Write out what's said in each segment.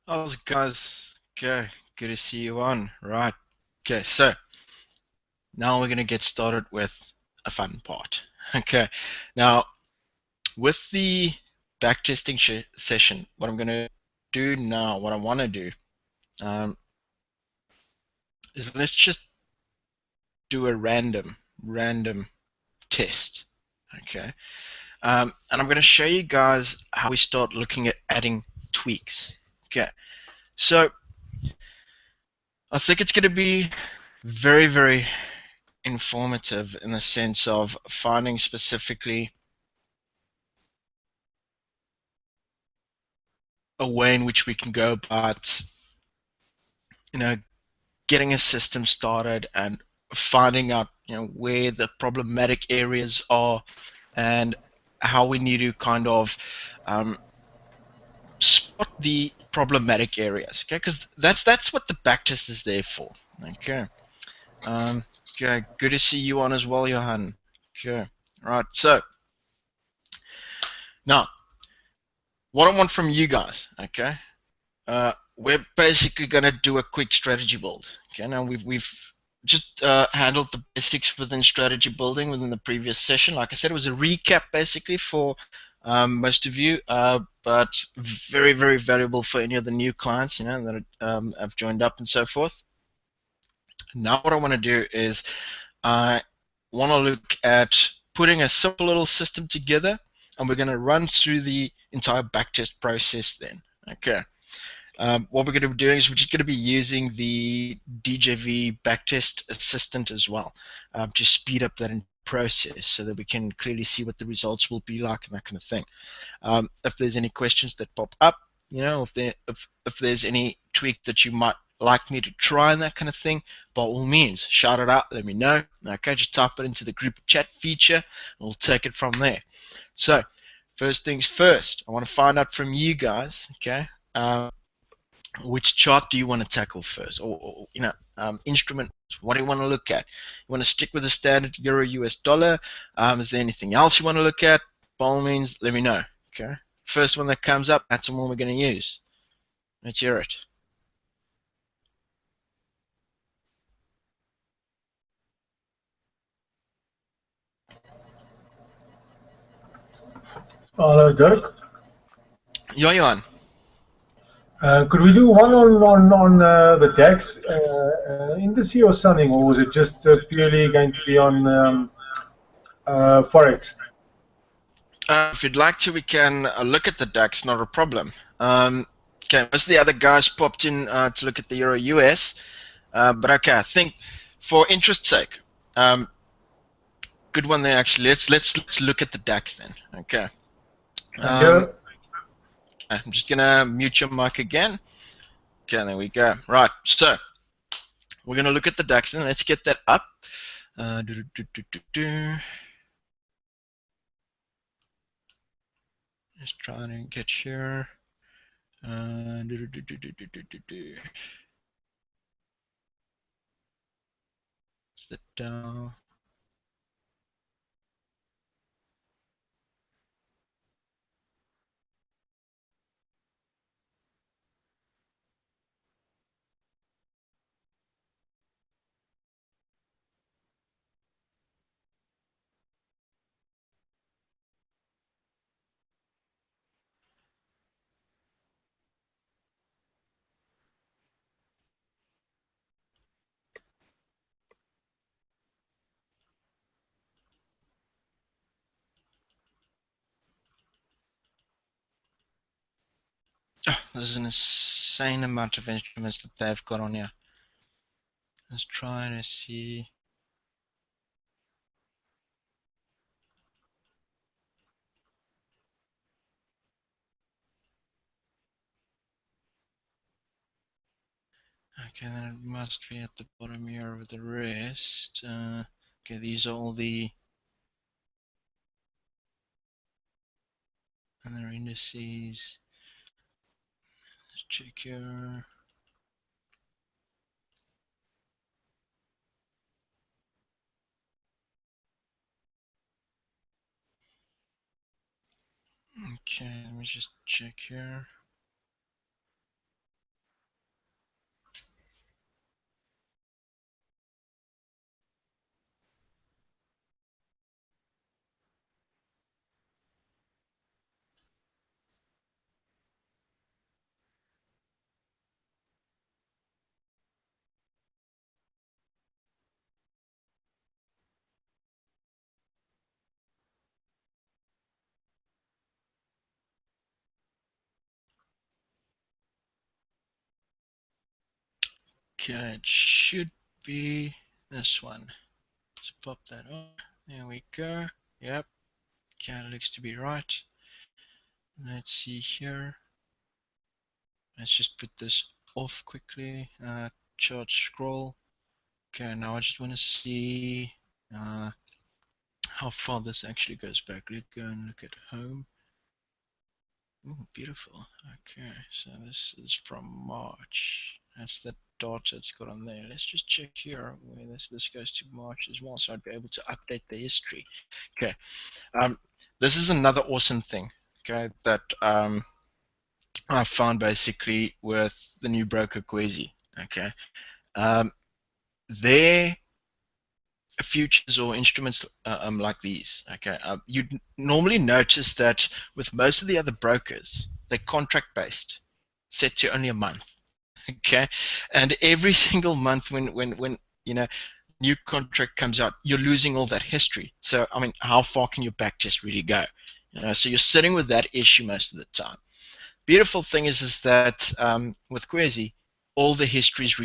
How's it, guys? Okay, good to see you on. Right. Okay, so now we're gonna get started with a fun part. Okay, now with the backtesting session, what I'm gonna do now, what I want to do, um, is let's just do a random test. Okay, and I'm gonna show you guys how we start looking at adding tweaks. Okay, so I think it's gonna be very informative in the sense of finding specifically a way in which we can go about, you know, getting a system started and finding out, where the problematic areas are and how we need to kind of um, spot the problematic areas. Okay, because that's what the backtest is there for. Okay. Um, okay. Good to see you on as well, Johan. Okay. Right. So now, what I want from you guys, okay, we're basically going to do a quick strategy build. Okay, now we've just handled the basics within strategy building within the previous session. Like I said, it was a recap basically for most of you, but very valuable for any of the new clients, that have joined up and so forth. Now, what I want to do is I want to look at putting a simple little system together, and we're going to run through the entire backtest process then. Okay. What we're going to be doing is we're just going to be using the DJV backtest assistant as well, to speed up that process so that we can clearly see what the results will be like and that kind of thing. If there's any questions that pop up, if there's any tweak that you might like me to try and that kind of thing, by all means, shout it out, let me know. Okay, just type it into the group chat feature, and we'll take it from there. So, first things first, I want to find out from you guys, okay, which chart do you want to tackle first, or instrument? What do you want to look at? You want to stick with the standard euro US dollar? Is there anything else you want to look at? By all means, let me know. Okay. First one that comes up, that's the one we're going to use. Let's hear it. Hello, Dirk. Johan. Could we do one on the DAX indice or something, or was it just purely going to be on Forex? If you'd like to, we can look at the DAX, not a problem. Okay, most of the other guys popped in to look at the Euro US, but okay, I think for interest's sake, good one there actually. Let's look at the DAX then. Okay. Thank Um, you. I'm just gonna mute your mic again. Okay, there we go. Right, so we're gonna look at the DAX then. Let's get that up. Do, do, do, do, do. Just trying to get here. Do, do, do, do, do, do, do, do. Sit down. Oh, there's an insane amount of instruments that they've got on here. Let's try to see. Okay, then it must be at the bottom here of the rest. Okay, these are all the other indices. Let's check here. Okay, let me just check here. Okay, it should be this one. Let's pop that on. There we go. Yep. Okay, it looks to be right. Let's see here. Let's just put this off quickly. Chart scroll. Okay, now I just want to see uh, how far this actually goes back. Let's go and look at home. Ooh, beautiful. Okay, so this is from March. That's the data it's got on there. Let's just check here where this goes to March as well, so I'd be able to update the history. Okay, this is another awesome thing. Okay, that I found basically with the new broker Quasi. Okay, their futures or instruments like these. Okay, you'd normally notice that with most of the other brokers, they're contract based, set to only a month. Okay, and every single month when new contract comes out, you're losing all that history. So I mean, how far can your back just really go? So you're sitting with that issue most of the time. Beautiful thing is that with Quasi, all the history is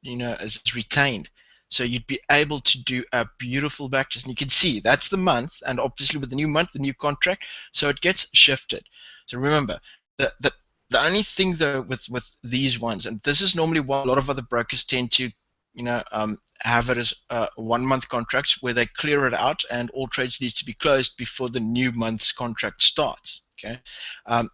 is retained. So you'd be able to do a beautiful backtest, and you can see that's the month, and obviously with the new month, the new contract, so it gets shifted. So remember, the only thing though with these ones, and this is normally what a lot of other brokers tend to, have it as 1 month contracts where they clear it out, and all trades need to be closed before the new month's contract starts. Okay, um,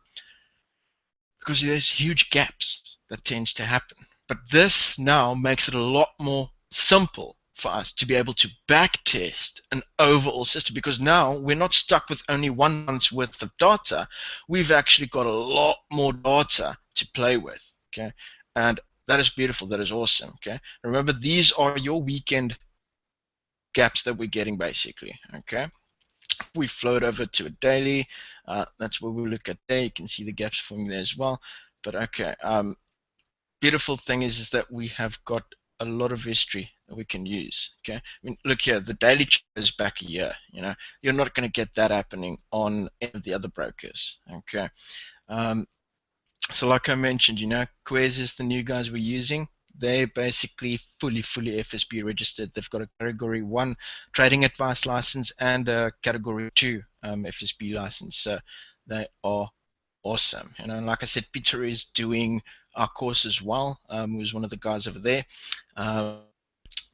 because there's huge gaps that tends to happen. But this now makes it a lot more simple for us to be able to backtest an overall system, because now we're not stuck with only 1 month's worth of data. We've actually got a lot more data to play with. Okay, and that is beautiful. That is awesome. Okay, remember, these are your weekend gaps that we're getting basically. Okay, we float over to a daily. That's where we look at there. You can see the gaps forming there as well. But okay, beautiful thing is that we have got a lot of history that we can use. Okay, I mean, look here, the daily chart is back a year. You're not going to get that happening on any of the other brokers. Okay, so like I mentioned, Quez is the new guys we're using. They're basically fully FSB registered. They've got a Category 1 trading advice license and a Category 2 FSB license. So they are awesome. And like I said, Peter is doing our course as well. Who's one of the guys over there.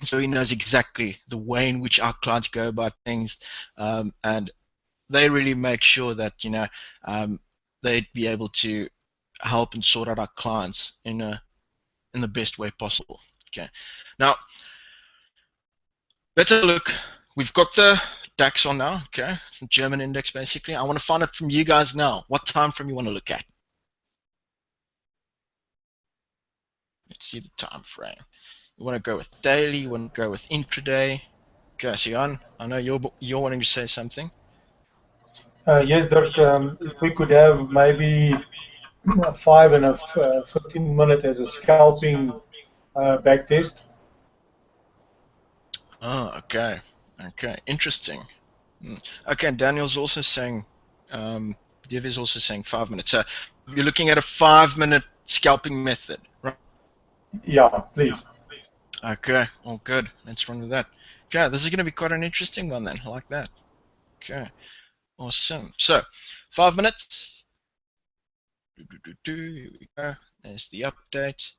So he knows exactly the way in which our clients go about things, and they really make sure that they'd be able to help and sort out our clients in the best way possible. Okay. Now let's have a look. We've got the DAX on now. Okay, it's the German index basically. I want to find out from you guys now what time frame you want to look at. Let's see the time frame. You want to go with daily? You want to go with intraday? Okay, so Jan, I know you're wanting to say something. Yes, Dirk, if we could have maybe 5 and a 15 minute as a scalping back test. Oh, okay. Okay, interesting. Okay, and Daniel's also saying, Div is also saying 5 minutes. So you're looking at a 5 minute scalping method, right? Yeah, please. Okay, all good. Let's run with that. Okay, this is going to be quite an interesting one then. I like that. Okay, awesome. So, 5 minutes. Here we go. There's the update.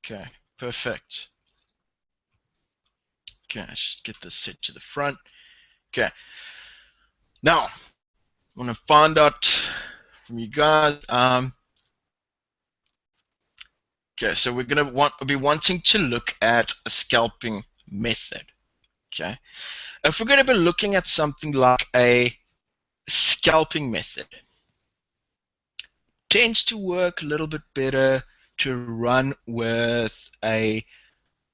Okay, perfect. Okay, let's get this set to the front. Okay, now I want to find out from you guys. Okay, so we're gonna be wanting to look at a scalping method. Okay, if we're gonna be looking at something like a scalping method, tends to work a little bit better to run with a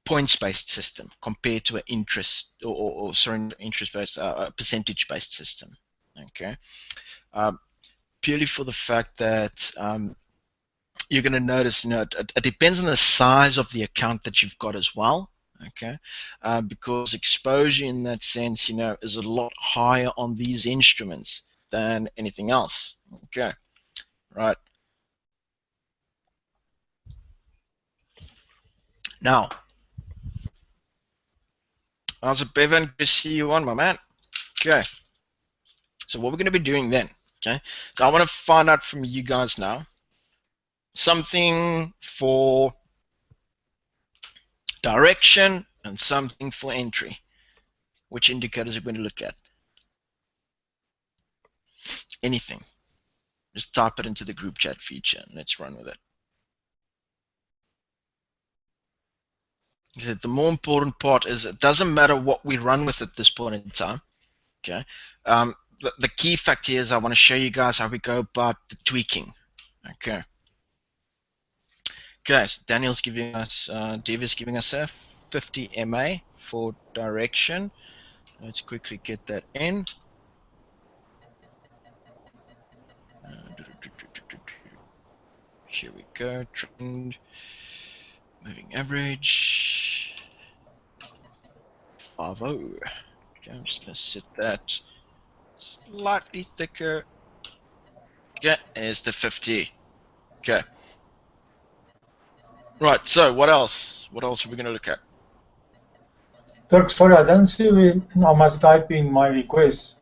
points-based system compared to an interest or sorry, interest-based, percentage-based system. Okay, um, purely for the fact that you're going to notice, it depends on the size of the account that you've got as well. Okay, because exposure in that sense, is a lot higher on these instruments than anything else. Okay, right. Now, how's it, Bevan? Good to see you on, my man. Okay, so what we're going to be doing then, okay? So I want to find out from you guys now something for direction and something for entry. Which indicators are we going to look at? Anything. Just type it into the group chat feature and let's run with it. The more important part is it doesn't matter what we run with at this point in time. Okay. The key fact here is I want to show you guys how we go about the tweaking. Okay. Okay, so Daniel's giving us, Dev is giving us a 50 MA for direction. Let's quickly get that in. Here we go. Trend, moving average, 50. Okay, I'm just going to set that slightly thicker. Okay, here's the 50. Okay. Right, so what else? What else are we going to look at? Dirk, sorry, I don't see where I must type in my request.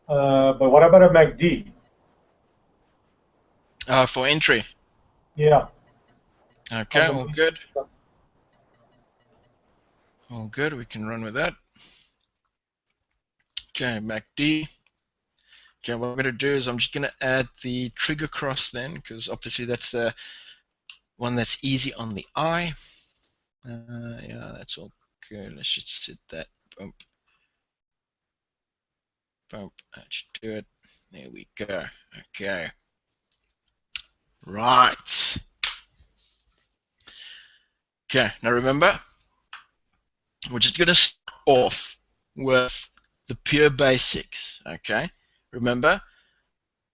But what about a MACD? For entry. Yeah. Okay, all good. All good, we can run with that. Okay, MACD. Okay, what I'm going to do is I'm just going to add the trigger cross then, because obviously that's the one that's easy on the eye. Yeah, that's all good. Let's just set that. Bump. Bump. That should do it. There we go. Okay. Right. Okay, now remember, we're just going to start off with the pure basics. Okay. Remember,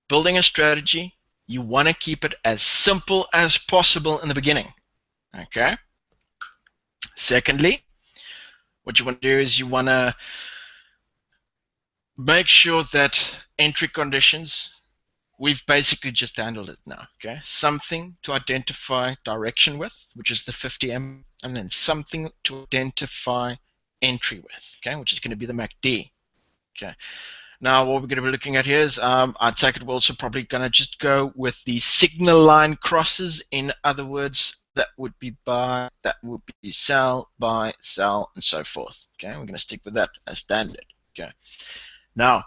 building a strategy, you want to keep it as simple as possible in the beginning. Okay. Secondly, what you want to do is you want to make sure that entry conditions, we've basically just handled it now. Okay. Something to identify direction with, which is the 50M, and then something to identify entry with, okay, which is going to be the MACD. Okay. Now, what we're going to be looking at here is, I take it we're also probably going to just go with the signal line crosses. In other words, that would be buy, that would be sell, buy, sell, and so forth. Okay, we're going to stick with that as standard. Okay. Now,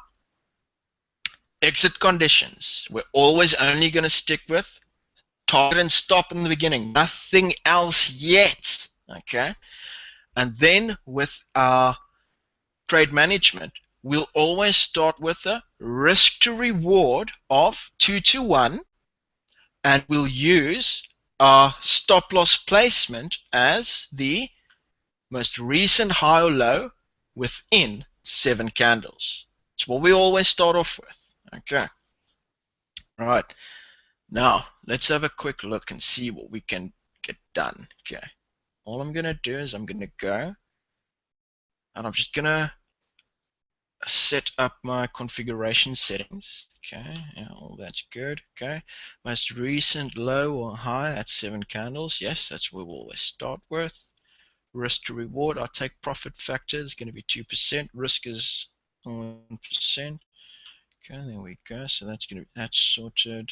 exit conditions. We're always only going to stick with target and stop in the beginning. Nothing else yet. Okay. And then with our trade management, we'll always start with a risk to reward of 2 to 1, and we'll use our stop loss placement as the most recent high or low within 7 candles. It's what we always start off with. Okay. All right. Now, let's have a quick look and see what we can get done. Okay. All I'm going to do is I'm going to go and I'm just going to set up my configuration settings. Okay, yeah, all that's good. Okay, most recent low or high at 7 candles. Yes, that's where we'll always start with. Risk to reward, our take profit factor is going to be 2%. Risk is 1%. Okay, there we go. So that's sorted.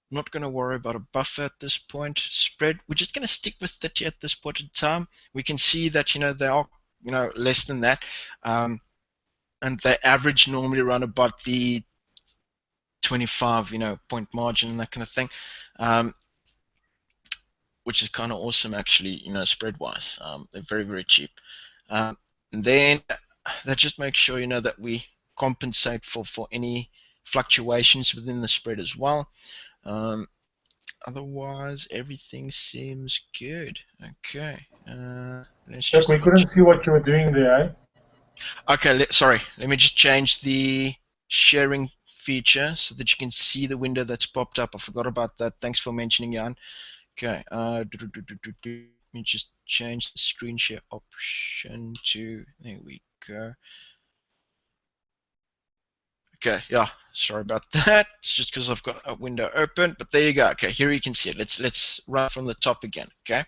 Not going to worry about a buffer at this point. Spread, we're just going to stick with 30 at this point in time. We can see that they are less than that. And they average normally around about the 25 point margin and that kind of thing, which is kind of awesome actually, spread wise. They're very, very cheap. And then that just makes sure that we compensate for any fluctuations within the spread as well. Otherwise everything seems good. Okay, let's Dirk, just we couldn't see what you were doing there, eh? Okay, sorry. Let me just change the sharing feature so that you can see the window that's popped up. I forgot about that. Thanks for mentioning, Jan. Okay, let me just change the screen share option to, there we go. Okay, yeah, sorry about that. It's just because I've got a window open, but there you go. Okay, here you can see it. Let's run from the top again. Okay,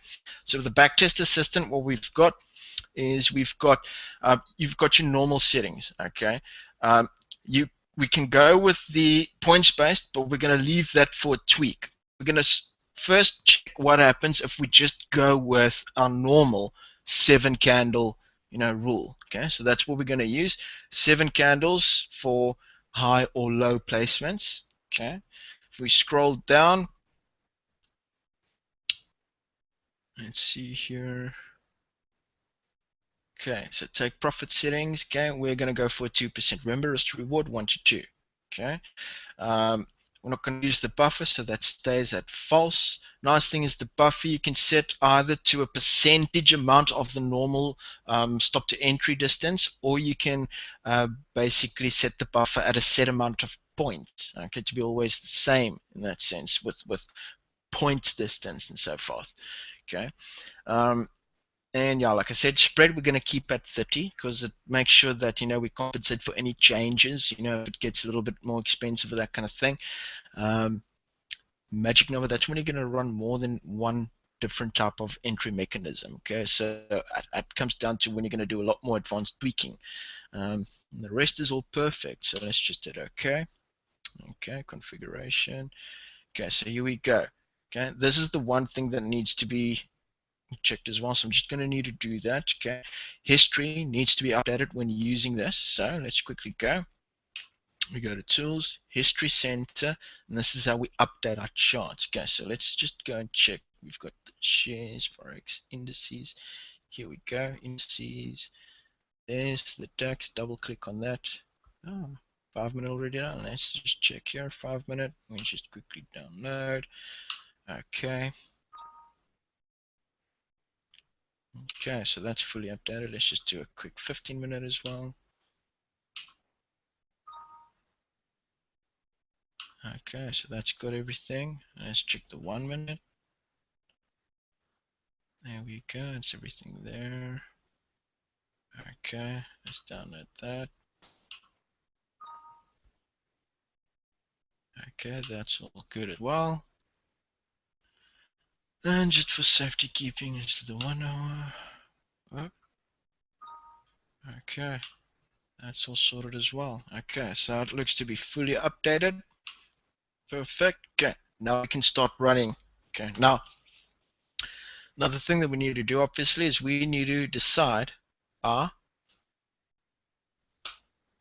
so with the backtest assistant, what we've got is we've got you've got your normal settings. Okay, um, you we can go with the points based, but we're going to leave that for a tweak. We're going to first check what happens if we just go with our normal 7 candle rule. Okay, so that's what we're going to use. 7 candles for high or low placements. Okay, if we scroll down, let's see here. Okay, so take profit settings. Okay, we're going to go for 2%. Remember, risk reward 1 to 2. Okay, we're not going to use the buffer, so that stays at false. Nice thing is the buffer you can set either to a percentage amount of the normal stop to entry distance, or you can basically set the buffer at a set amount of points. Okay, to be always the same in that sense with points distance and so forth. Okay. And yeah, like I said, spread we're going to keep at 30 because it makes sure that we compensate for any changes. If it gets a little bit more expensive or that kind of thing. Um, Magic number, that's when you're going to run more than one different type of entry mechanism. Okay, so it comes down to when you're going to do a lot more advanced tweaking. The rest is all perfect. So let's just hit OK. Okay, configuration. Okay, so here we go. Okay, this is the one thing that needs to be checked as well. So I'm just going to need to do that. Okay, history needs to be updated when using this. So let's quickly go. We go to tools, history center, and this is how we update our charts. Okay, so let's just go and check. We've got the shares, forex, indices. Here we go, indices. There's the DAX. Double click on that. Oh, 5 minute already done. Let's just check here. 5 minute. Let me just quickly download. Okay. Okay, so that's fully updated. Let's just do a quick 15 minute as well. Okay, so that's got everything. Let's check the 1 minute. There we go, it's everything there. Okay, let's download that. Okay, that's all good as well. And just for safety keeping it to the 1 hour. Oh, okay, that's all sorted as well. Okay, so it looks to be fully updated. Perfect. Okay, now we can start running. Okay, now another thing that we need to do obviously is we need to decide our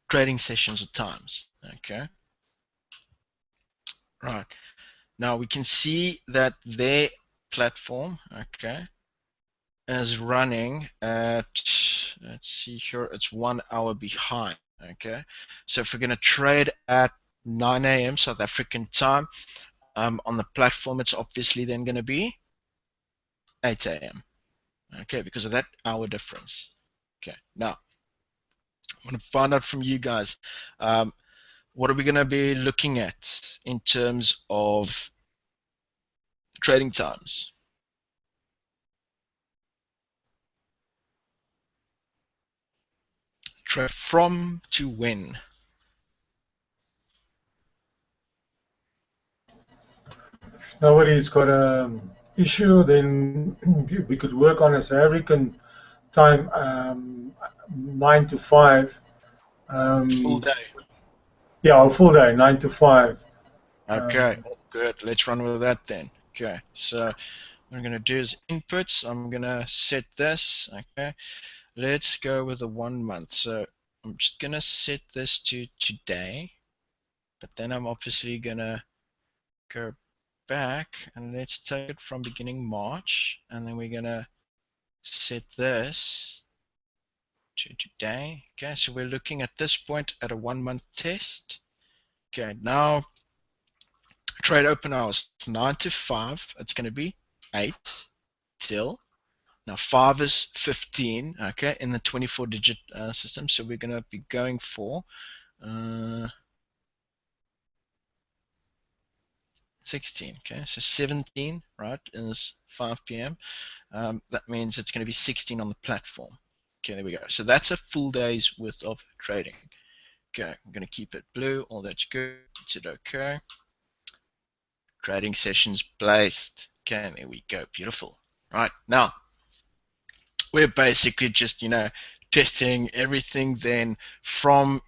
trading sessions or times. Okay, right. Now we can see that their platform, okay, is running at, let's see here, it's 1 hour behind. Okay, so if we're going to trade at 9 a.m. South African time, on the platform, it's obviously then going to be 8 a.m. Okay, because of that hour difference. Okay, now I want to find out from you guys, what are we going to be looking at in terms of trading times? Trade from to when? If nobody's got a issue, then we could work on a South African time, 9 to 5. Full Um, day. yeah, a full day, 9 to 5. Okay, Um, good. Let's run with that then. Okay, so what I'm going to do is inputs. I'm going to set this. Okay, let's go with a 1 month. So I'm just going to set this to today, but then I'm obviously going to go back and let's take it from beginning March, and then we're going to set this to today. Okay, so we're looking at this point at a 1 month test. Okay, now trade open hours 9 to 5. It's going to be 8 till. Now 5 is 15, okay, in the 24-digit system. So we're going to be going for uh, 16, okay. So 17, right, is 5 p.m. That means it's going to be 16 on the platform. Okay, there we go. So that's a full day's worth of trading. Okay, I'm going to keep it blue. All that's good. Is it okay? Trading sessions placed. Okay, there we go. Beautiful. Right, now we're basically just, testing everything then from,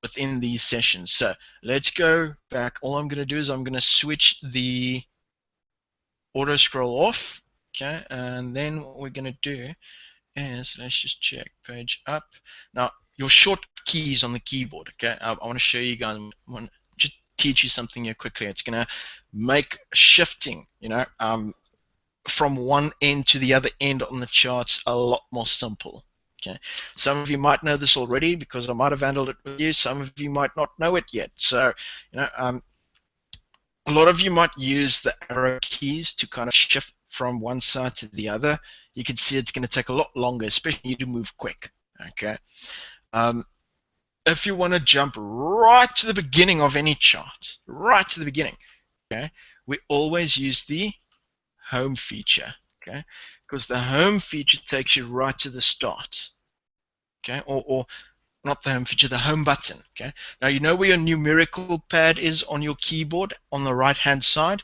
within these sessions. So let's go back. All I'm going to do is I'm going to switch the auto scroll off. Okay, and then what we're going to do is, let's just check page up. Now, your short keys on the keyboard. Okay, I want to show you guys. I want to just teach you something here quickly. It's going to make shifting, from one end to the other end on the charts a lot more simple. Okay, some of you might know this already because I might have handled it with you. Some of you might not know it yet. So, a lot of you might use the arrow keys to kind of shift from one side to the other. You can see it's going to take a lot longer, especially you to move quick. Okay, um, if you want to jump right to the beginning of any chart, right to the beginning, okay, we always use the home feature, okay, because the home feature takes you right to the start, okay, or not the home feature, the home button, okay. Now you know where your numerical pad is on your keyboard on the right hand side.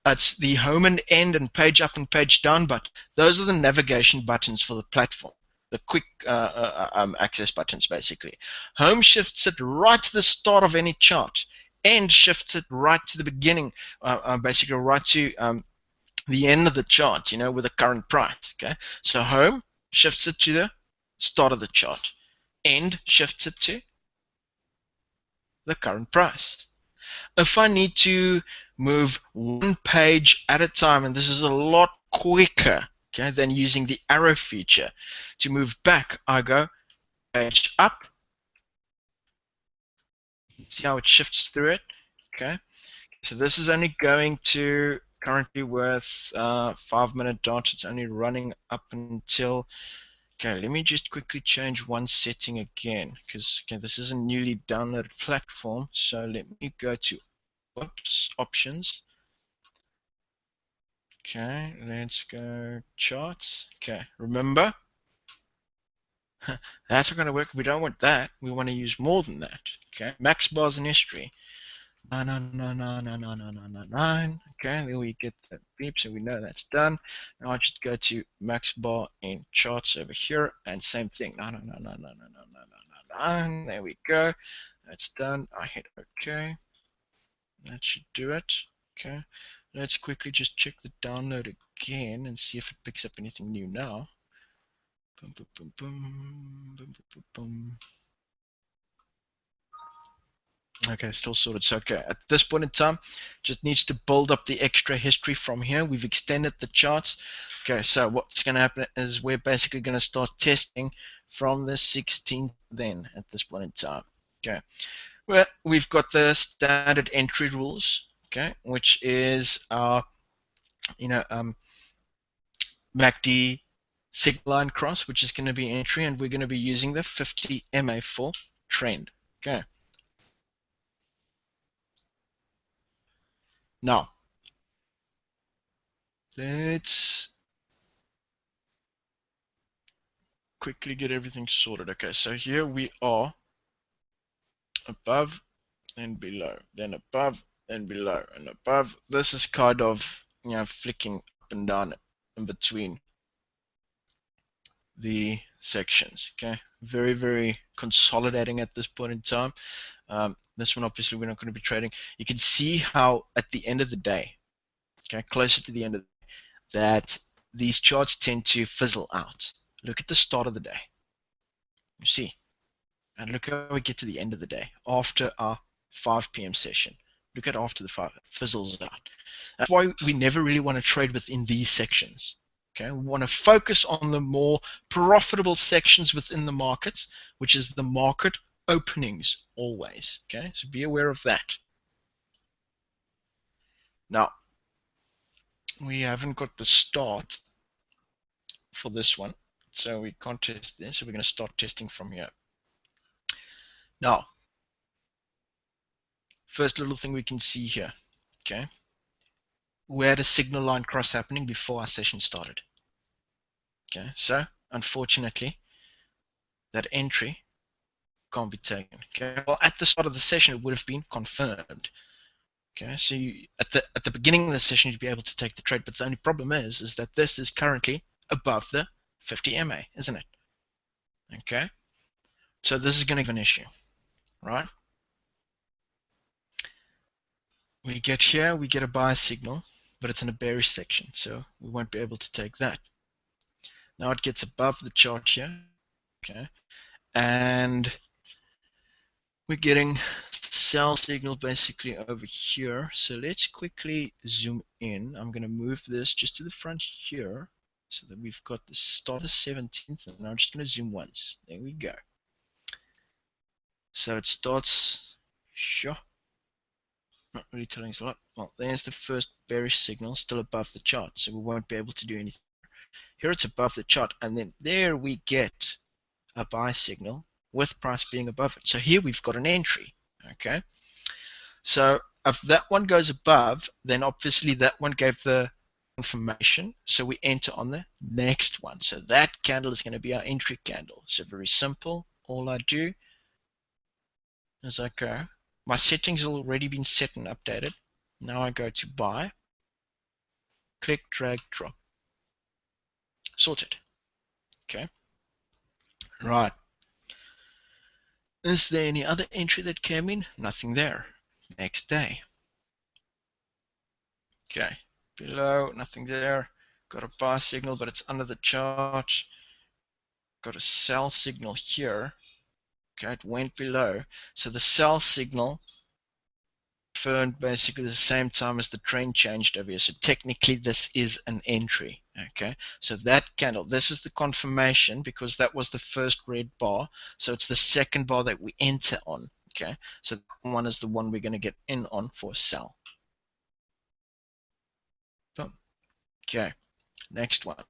It's the home and end and page up and page down button. Those are the navigation buttons for the platform, the quick access buttons basically. Home shifts it right to the start of any chart. End shifts it right to the beginning, basically right to the end of the chart, with the current price. Okay, so home shifts it to the start of the chart. End shifts it to the current price. If I need to move one page at a time, and this is a lot quicker, okay, than using the arrow feature, to move back, I go page up. See how it shifts through it? Okay, so this is only going to currently with 5-minute dot. It's only running up until. Okay, let me just quickly change one setting again, because this is a newly downloaded platform. So let me go to options. Okay, let's go charts. Okay, remember, that's not going to work. We don't want that. We want to use more than that. Okay, max bars in history. 999999999. Okay, then we get that beep, so we know that's done. Now I just go to max bar in charts over here, and same thing. 999999999. There we go. That's done. I hit OK. That should do it. Okay. Let's quickly just check the download again and see if it picks up anything new now. Boom, boom, boom, boom, boom, boom, boom. Okay, still sorted. So, okay, at this point in time, just needs to build up the extra history from here. We've extended the charts. Okay, so what's going to happen is we're basically going to start testing from the 16th then at this point in time. Okay, well, we've got the standard entry rules, okay, which is our, MACD signal line cross, which is going to be entry, and we're going to be using the 50 MA for trend. Okay. Now, let's quickly get everything sorted. Okay, so here we are above and below, then above and below and above. This is kind of, flicking up and down in between the sections. Okay, very, very consolidating at this point in time. This one, obviously, we're not going to be trading. You can see how at the end of the day, okay, closer to the end of the day, that these charts tend to fizzle out. Look at the start of the day. You see, and look how we get to the end of the day after our 5 p.m. session. Look at after the 5, it fizzles out. That's why we never really want to trade within these sections. Okay, we want to focus on the more profitable sections within the markets, which is the market openings always. Okay, so be aware of that. Now, we haven't got the start for this one, so we can't test this, so we're going to start testing from here. Now, first little thing we can see here, okay, we had a signal line cross happening before our session started. Okay, so unfortunately, that entry can't be taken. Okay. Well, at the start of the session, it would have been confirmed. Okay, so at the beginning of the session, you'd be able to take the trade, but the only problem is that this is currently above the 50 MA, isn't it? Okay, so this is going to give an issue, right? We get here, we get a buy signal, but it's in a bearish section, so we won't be able to take that. Now it gets above the chart here, okay, and we're getting sell signal basically over here. So let's quickly zoom in. I'm going to move this just to the front here so that we've got the start of the 17th, and I'm just going to zoom once. There we go. So it starts, sure, not really telling us a lot. Well, there's the first bearish signal still above the chart, so we won't be able to do anything. Here it's above the chart, and then there we get a buy signal with price being above it. So here we've got an entry, okay? So if that one goes above, then obviously that one gave the confirmation, so we enter on the next one. So that candle is going to be our entry candle. So very simple. All I do is I go, my settings have already been set and updated. Now I go to buy, click, drag, drop. Sorted. Okay. Right. Is there any other entry that came in? Nothing there. Next day. Okay. Below, nothing there. Got a buy signal, but it's under the chart. Got a sell signal here. Okay, it went below. So the sell signal confirmed basically the same time as the trend changed over here. So technically this is an entry. Okay, so that candle, this is the confirmation because that was the first red bar. So it's the second bar that we enter on. Okay, so that one is the one we're going to get in on for sell. Boom. Okay, next one.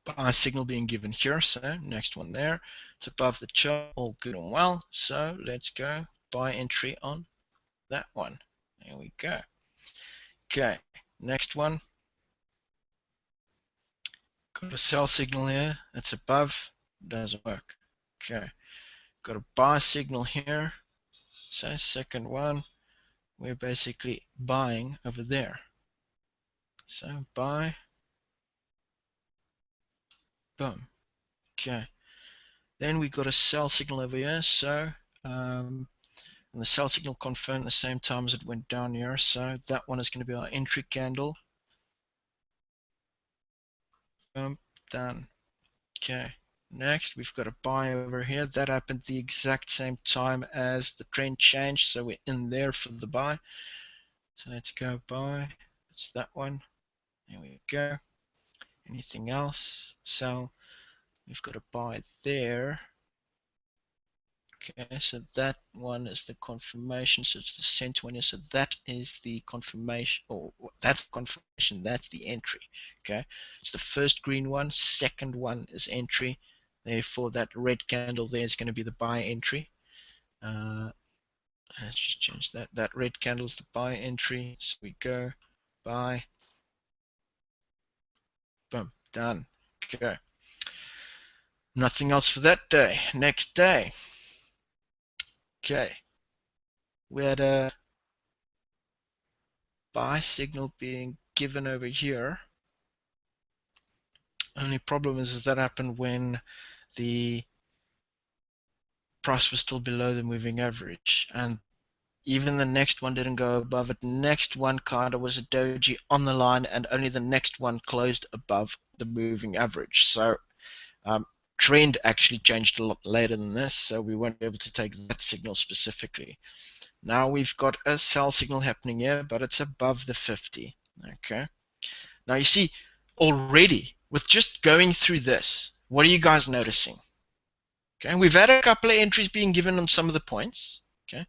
Buy signal being given here, so next one there. It's above the chart, all good and well. So let's go buy entry on that one. There we go. Okay, next one. Got a sell signal here. It's above. Doesn't work. Okay. Got a buy signal here. So second one. We're basically buying over there. So buy. Boom. Okay. Then we got a sell signal over here. So and the sell signal confirmed at the same time as it went down here. So that one is going to be our entry candle. Boom. Done. Okay. Next, we've got a buy over here. That happened the exact same time as the trend changed, so we're in there for the buy. So let's go buy. It's that one. There we go. Anything else? Sell. We've got a buy there. Okay, so that one is the confirmation. So it's the center one here. So that is the confirmation. Or that's confirmation. That's the entry. Okay, it's the first green one. Second one is entry. Therefore, that red candle there is going to be the buy entry. Let's just change that. That red candle is the buy entry. So we go buy. Boom. Done. Okay. Nothing else for that day. Next day. Okay. We had a buy signal being given over here. Only problem is that happened when the price was still below the moving average, and even the next one didn't go above it. Next one kind of was a doji on the line, and only the next one closed above the moving average. So trend actually changed a lot later than this, so we weren't able to take that signal specifically. Now we've got a sell signal happening here, but it's above the 50. Okay. Now you see, already with just going through this, what are you guys noticing? Okay, we've had a couple of entries being given on some of the points. Okay,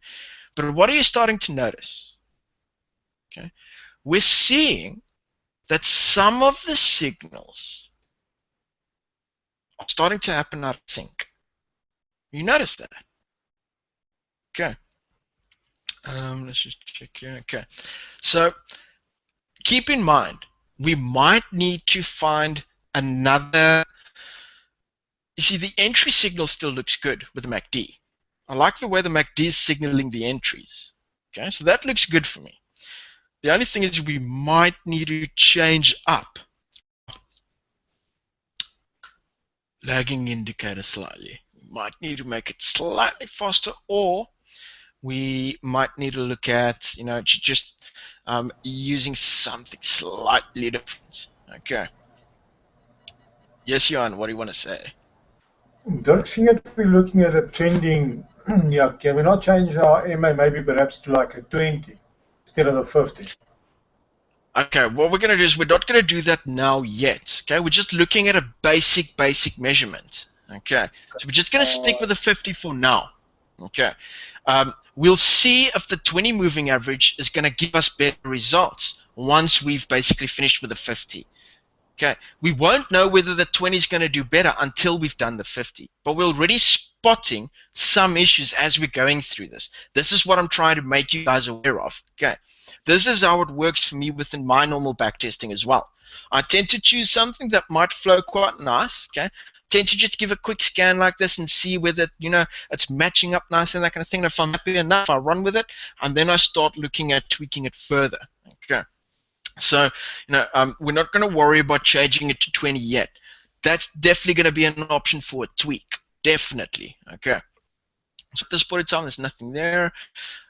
but what are you starting to notice? Okay, we're seeing that some of the signals are starting to happen out of sync. You notice that? Okay. Let's just check here. Okay, so keep in mind we might need to find another You see, the entry signal still looks good with the MACD. I like the way the MACD is signaling the entries. Okay, so that looks good for me. The only thing is we might need to change up lagging indicator slightly. We might need to make it slightly faster, or we might need to look at, just using something slightly different. Okay. Yes, Jan, what do you want to say? Dirk, seeing it, we're looking at a trending. Yeah, can we not change our MA maybe perhaps to like a 20 instead of the 50? Okay, what we're going to do is we're not going to do that now yet. Okay, we're just looking at a basic measurement. Okay, so we're just going to stick with the 50 for now. Okay, we'll see if the 20 moving average is going to give us better results once we've basically finished with the 50. Okay, we won't know whether the 20 is going to do better until we've done the 50, but we're already spotting some issues as we're going through this. This is what I'm trying to make you guys aware of. Okay, this is how it works for me within my normal backtesting as well. I tend to choose something that might flow quite nice. Okay, tend to just give a quick scan like this and see whether it's matching up nice and that kind of thing. And if I'm happy enough, I run with it, and then I start looking at tweaking it further. Okay. So, we're not going to worry about changing it to 20 yet. That's definitely going to be an option for a tweak. Definitely. Okay. So at this point in time, there's nothing there.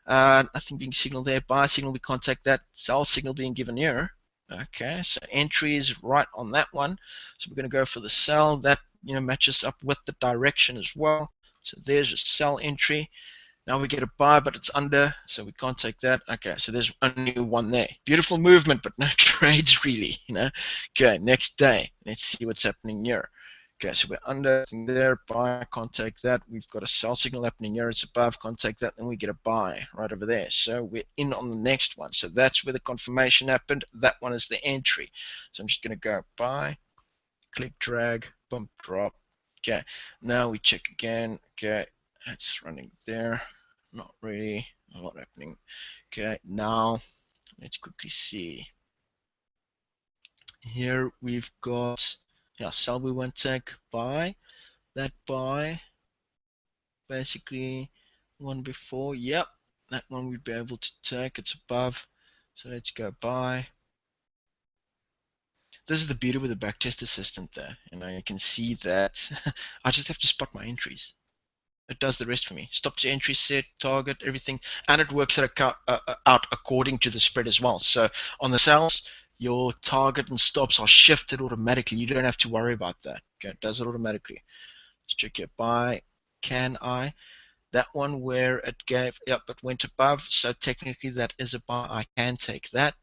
Nothing being signaled there. Buy signal, we contact that. Sell signal being given here. Okay, so entry is right on that one. So we're going to go for the sell. That matches up with the direction as well. So there's a sell entry. Now we get a buy, but it's under, so we can't take that. Okay, so there's only one there. Beautiful movement, but no trades really. Okay, next day. Let's see what's happening here. Okay, so we're under there, buy, can't take that. We've got a sell signal happening here, it's above, can't take that, then we get a buy right over there. So we're in on the next one. So that's where the confirmation happened. That one is the entry. So I'm just going to go buy, click, drag, bump, drop. Okay, now we check again. Okay, that's running there. Not really a lot happening. Okay, now let's quickly see. Here we've got, sell we won't take, buy. That buy, basically one before, yep, that one we'd be able to take, it's above. So let's go buy. This is the beauty with the backtest assistant there. You can see that I just have to spot my entries. It does the rest for me. Stops your entry, set, target, everything, and it works it out according to the spread as well. So on the sells, your target and stops are shifted automatically. You don't have to worry about that. Okay, it does it automatically. Let's check your buy. Can I? That one where it gave, yep, it went above. So technically that is a buy. I can take that.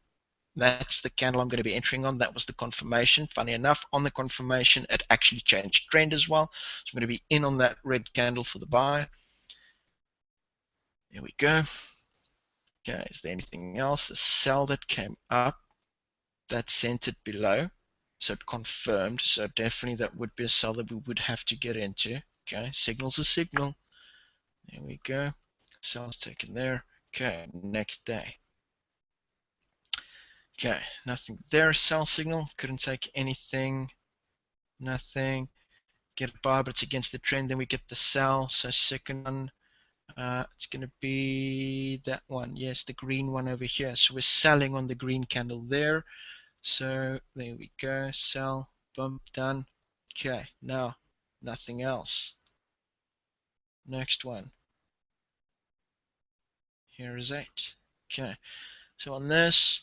That's the candle I'm going to be entering on. That was the confirmation. Funny enough, on the confirmation, it actually changed trend as well. So I'm going to be in on that red candle for the buy. There we go. Okay, is there anything else? A sell that came up that sent it below. So it confirmed. So definitely that would be a sell that we would have to get into. Okay, signal's a signal. There we go. Sell's taken there. Okay, next day. Okay, nothing there. Sell signal. Couldn't take anything. Nothing. Get a buy, but it's against the trend. Then we get the sell. So second one. It's going to be that one. Yes, the green one over here. So we're selling on the green candle there. So there we go. Sell. Bump. Done. Okay. Now, nothing else. Next one. Here is it. Okay. So on this,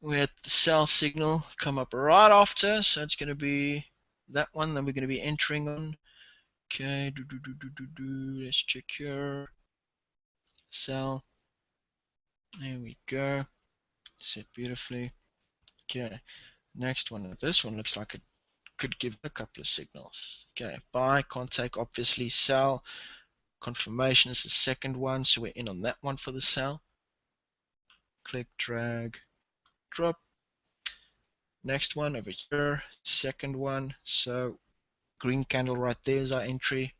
we had the sell signal come up right after. So it's going to be that one. Then we're going to be entering on. Okay. Let's check here. Sell. There we go. Set beautifully. Okay. Next one. This one looks like it could give a couple of signals. Okay. Buy, can't take, obviously. Sell. Confirmation is the second one. So we're in on that one for the sell. Click, drag, drop. Next one over here. Second one. So green candle right there is our entry.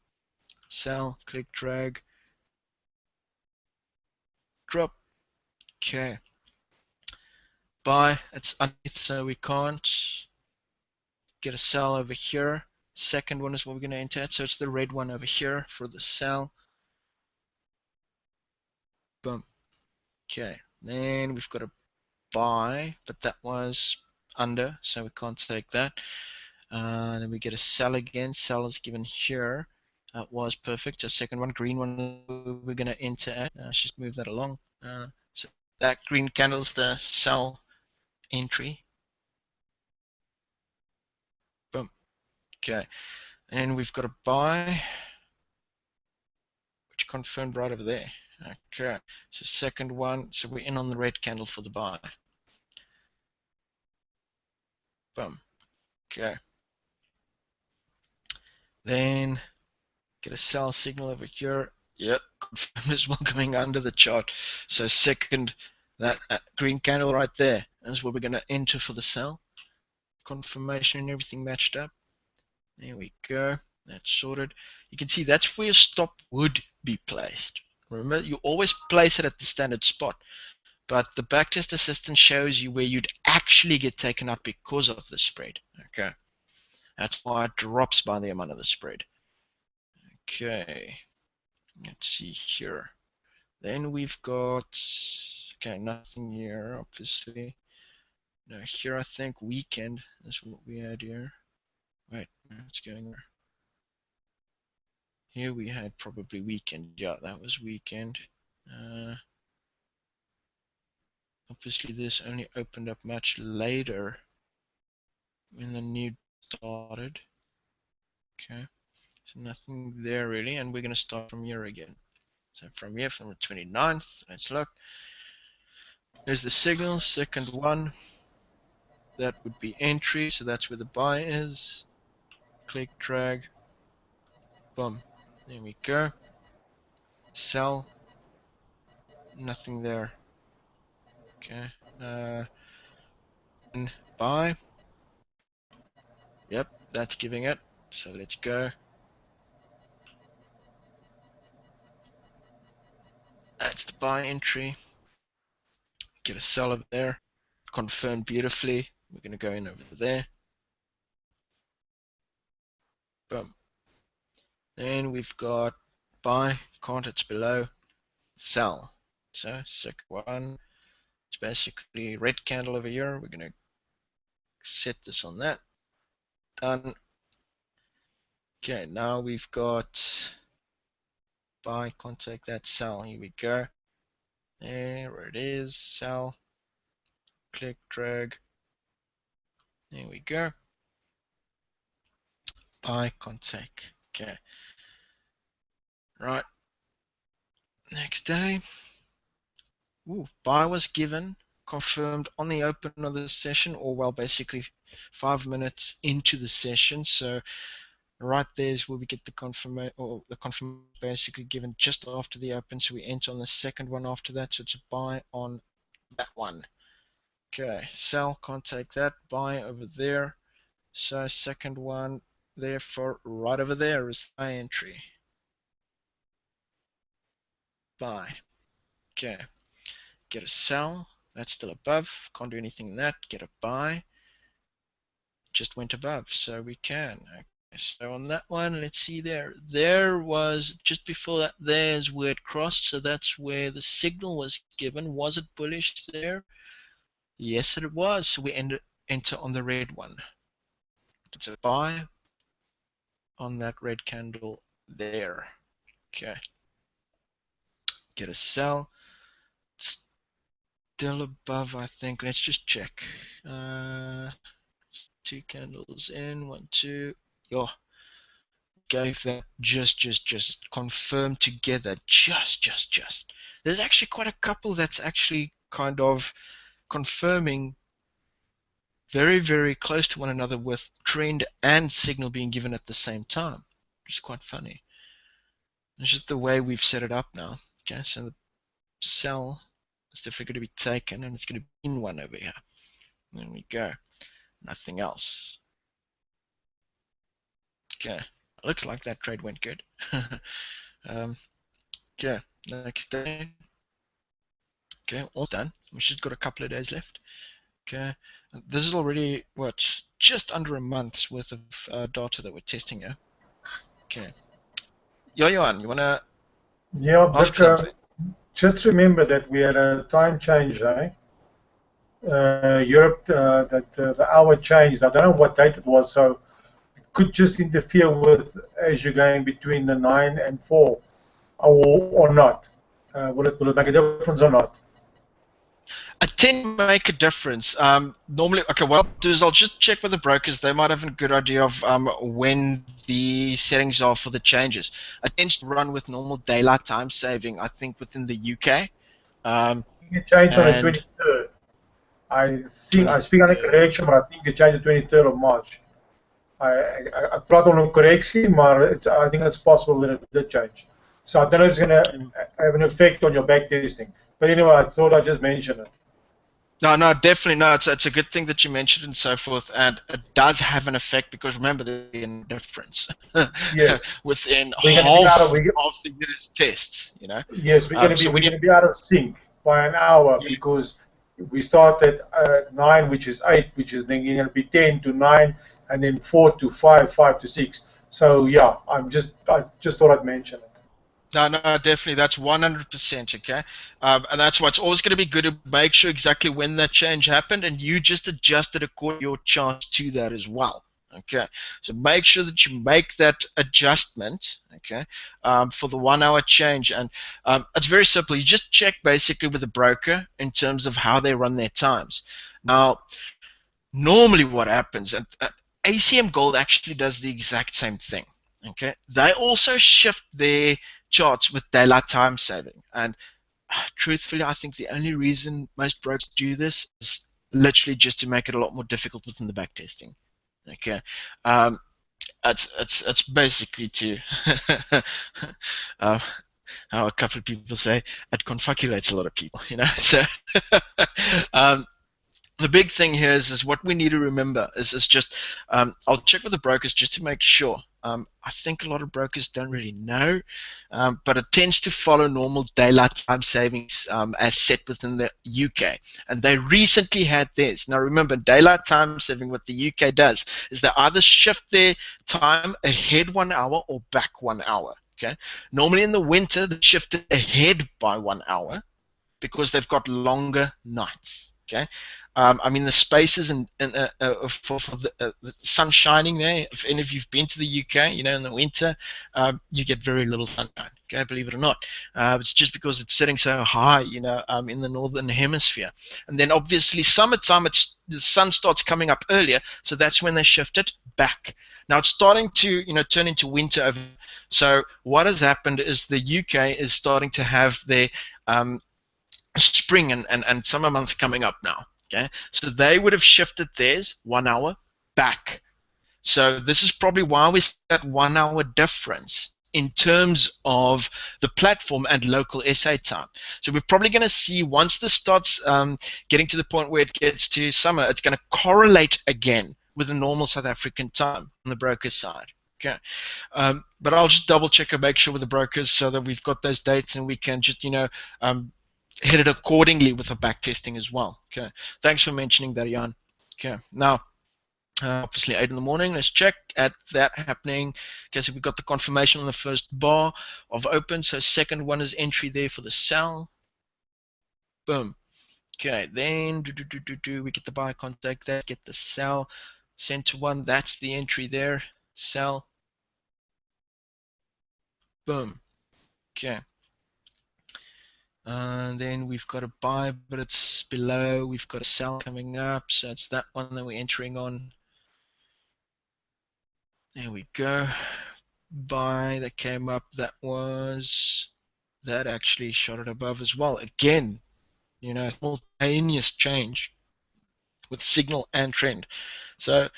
Sell, click, drag, drop. Okay. Buy, it's underneath, so we can't get a sell over here. Second one is what we're going to enter at. So it's the red one over here for the sell. Boom. Okay. Then we've got a buy, but that was under, so we can't take that. Then we get a sell again. Sell is given here. That was perfect. A second one, green one, we're going to enter at. Let's just move that along. So that green candle is the sell entry. Boom. Okay. And we've got a buy, which confirmed right over there. Okay. So second one. So we're in on the red candle for the buy. Boom. Okay. Then get a sell signal over here. Yep, confirm as well going under the chart. So second, that green candle right there is where we're going to enter for the sell. Confirmation and everything matched up. There we go. That's sorted. You can see that's where your stop would be placed. Remember, you always place it at the standard spot, but the backtest assistant shows you where you'd actually get taken out because of the spread. Okay, that's why it drops by the amount of the spread. Okay, let's see here. Then we've got, okay, nothing here, obviously. No, here I think weekend is what we had here. Wait, what's going on? Here we had probably weekend. Yeah, that was weekend. Obviously this only opened up much later when the new started. Okay, so nothing there really, and we're going to start from here again. So from here, from the 29th, let's look. There's the signal, second one. That would be entry, so that's where the buy is. Click, drag, boom. There we go. Sell, nothing there. Okay. And buy. Yep, that's giving it. So let's go. That's the buy entry. Get a sell over there. Confirmed beautifully. We're going to go in over there. Boom. Then we've got buy, can't, it's below. Sell. So second one. It's basically red candle over here. We're going to set this on that. Done. Okay, now we've got buy, contact that, sell. Here we go. There it is, sell. Click, drag. There we go. Buy, contact. Okay. Right. Next day. Ooh, buy was given, confirmed on the open of the session, or well, basically 5 minutes into the session. So right there is where we get the confirmation, or the confirmation basically given just after the open. So we enter on the second one after that. So it's a buy on that one. Okay, sell, can't take that. Buy over there. So second one, therefore right over there is my entry. Buy. Okay, get a sell. That's still above. Can't do anything in that. Get a buy. Just went above, so we can. Okay, so on that one, let's see there. There was, just before that, there's where it crossed, so that's where the signal was given. Was it bullish there? Yes, it was. So we enter on the red one. It's a buy on that red candle there. Okay. Get a sell. Still above, I think. Let's just check. Two candles in. One, two. Yo, gave that just confirmed together. Just. There's actually quite a couple that's actually kind of confirming very, very close to one another with trend and signal being given at the same time. Which is quite funny. It's just the way we've set it up now. Okay, so the sell is definitely going to be taken and it's going to be in one over here. There we go. Nothing else. Okay, looks like that trade went good. Okay, next day. Okay, all done. We've just got a couple of days left. Okay, this is already what, just under a month's worth of data that we're testing here. Okay, Johan, you wanna Yeah, ask look, something? just remember that we had a time change, eh? Europe, that the hour changed. I don't know what date it was, so it could just interfere with as you're going between the 9 and 4, or not. Will it make a difference or not? I tend to make a difference. Normally, okay, what I'll do is I'll just check with the brokers. They might have a good idea of when the settings are for the changes. I tend to run with normal daylight time saving, I think, within the UK. Um, It changed on the and 23rd. I think I speak under 23rd. correction, but I think it changed the 23rd of March. I praat onder correctie, maar I think it's possible that it did change. So I don't know if it's going to have an effect on your back testing. But anyway, I thought I'd just mention it. No, no, definitely no. It's a good thing that you mentioned and so forth, and it does have an effect because remember there's a difference Yes, within we're going to be out of half of the year's tests. yes, So we're when going to be out of sync by an hour you because we start at 9, which is 8, which is then going to be 10 to 9, and then 4 to 5, 5 to 6. So yeah, I just thought I'd mention it. No, no, definitely. That's 100%, okay? And that's why it's always going to be good to make sure exactly when that change happened and you just adjust it according to your chance to that as well. Okay, so make sure that you make that adjustment, okay, for the 1 hour change. And it's very simple. You just check basically with the broker in terms of how they run their times. Now, normally what happens, and ACM Gold actually does the exact same thing. Okay, they also shift their charts with daylight time saving, and truthfully, I think the only reason most brokers do this is literally just to make it a lot more difficult within the backtesting. Okay, um, it's basically to uh, how a couple of people say it confaculates a lot of people, So um, the big thing here is what we need to remember is just I'll check with the brokers just to make sure. I think a lot of brokers don't really know, but it tends to follow normal daylight time savings as set within the UK, and they recently had theirs. Now remember, daylight time saving, what the UK does is they either shift their time ahead 1 hour or back 1 hour. Okay, normally in the winter they shift it ahead by 1 hour because they've got longer nights. Okay, I mean the spaces for the sun shining there. If any of you've been to the UK, in the winter, you get very little sunshine. Okay, believe it or not, it's just because it's sitting so high, in the northern hemisphere. And then obviously summertime, the sun starts coming up earlier, so that's when they shift it back. Now it's starting to, turn into winter over. So what has happened is the UK is starting to have their spring and summer months coming up now. Okay, so they would have shifted theirs 1 hour back. So this is probably why we see that 1 hour difference in terms of the platform and local SA time. So we're probably going to see once this starts getting to the point where it gets to summer, it's going to correlate again with the normal South African time on the broker side. Okay, but I'll just double check and make sure with the brokers so that we've got those dates and we can just um, hit it accordingly with the back testing as well. Okay, thanks for mentioning that, Jan. Okay, now obviously 8 in the morning. Let's check at that happening. Okay, so we got the confirmation on the first bar of open. So second one is entry there for the sell. Boom. Okay, then we get the buy contact there, get the sell. Center one, that's the entry there. Sell. Boom. Okay. And then we've got a buy, but it's below. We've got a sell coming up, so it's that one that we're entering on. There we go. Buy that came up. That actually shot it above as well. Again, simultaneous change with signal and trend. So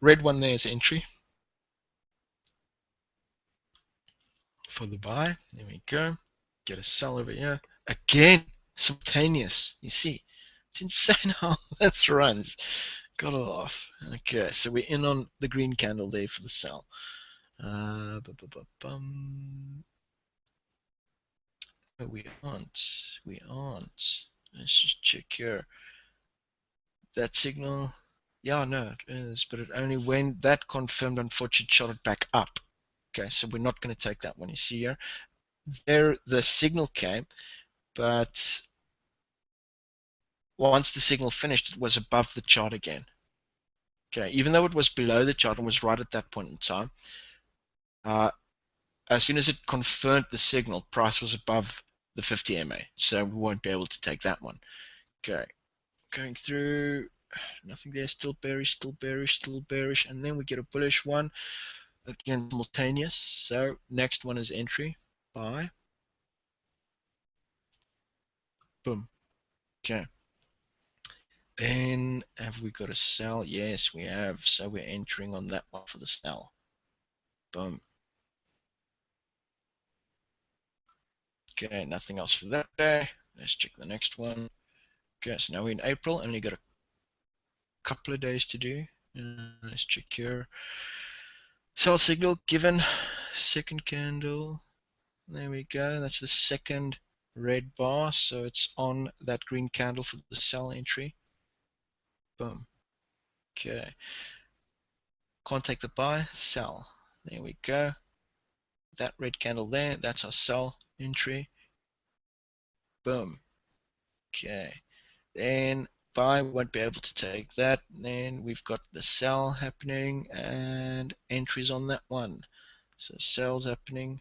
red one there is entry for the buy. There we go. Get a sell over here. Again, simultaneous. You see, it's insane how this runs. Got it off. Okay, so we're in on the green candle there for the sell. No, we aren't. We aren't. Let's just check here. that signal. Yeah, no, it is, but it only when that confirmed, unfortunately, shot it back up. Okay, so we're not going to take that one. You see here, there the signal came, but once the signal finished, it was above the chart again. Okay, even though it was below the chart and was right at that point in time, uh, as soon as it confirmed the signal, price was above the 50 MA, so we won't be able to take that one. Okay, going through, nothing there, still bearish, still bearish, still bearish, and then we get a bullish one, again simultaneous. So next one is entry, buy, boom. Okay, then have we got a sell? Yes, we have. So we're entering on that one for the sell. Boom. Okay, nothing else for that day. Let's check the next one. Okay, so now we're in April, only got a couple of days to do. Let's check here. Sell signal given, second candle. There we go. That's the second red bar, so it's on that green candle for the sell entry. Boom. Okay. Contact the buy, sell. There we go. That red candle there, that's our sell entry. Boom. Okay. Then buy, we won't be able to take that. Then we've got the sell happening and entries on that one. So sell's happening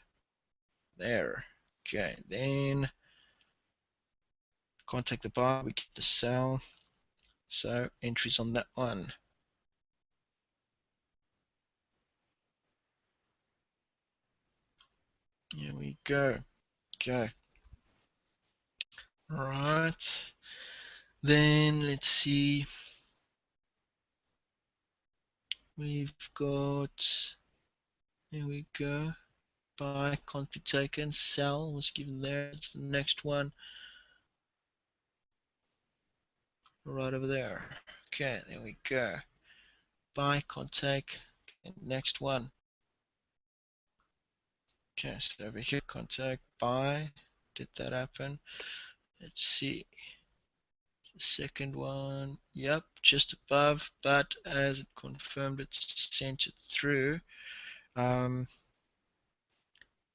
there. Okay, then contact the buy, we get the sell. So entries on that one. Here we go. Okay. Right. Then let's see. We've got, here we go. Buy can't be taken. Sell was given there. It's the next one. Right over there. Okay, there we go. Buy can't take. Okay, next one. Okay, so over here, contact, buy. Did that happen? Let's see. The second one, yep, just above, but as it confirmed, it sent it through. Um,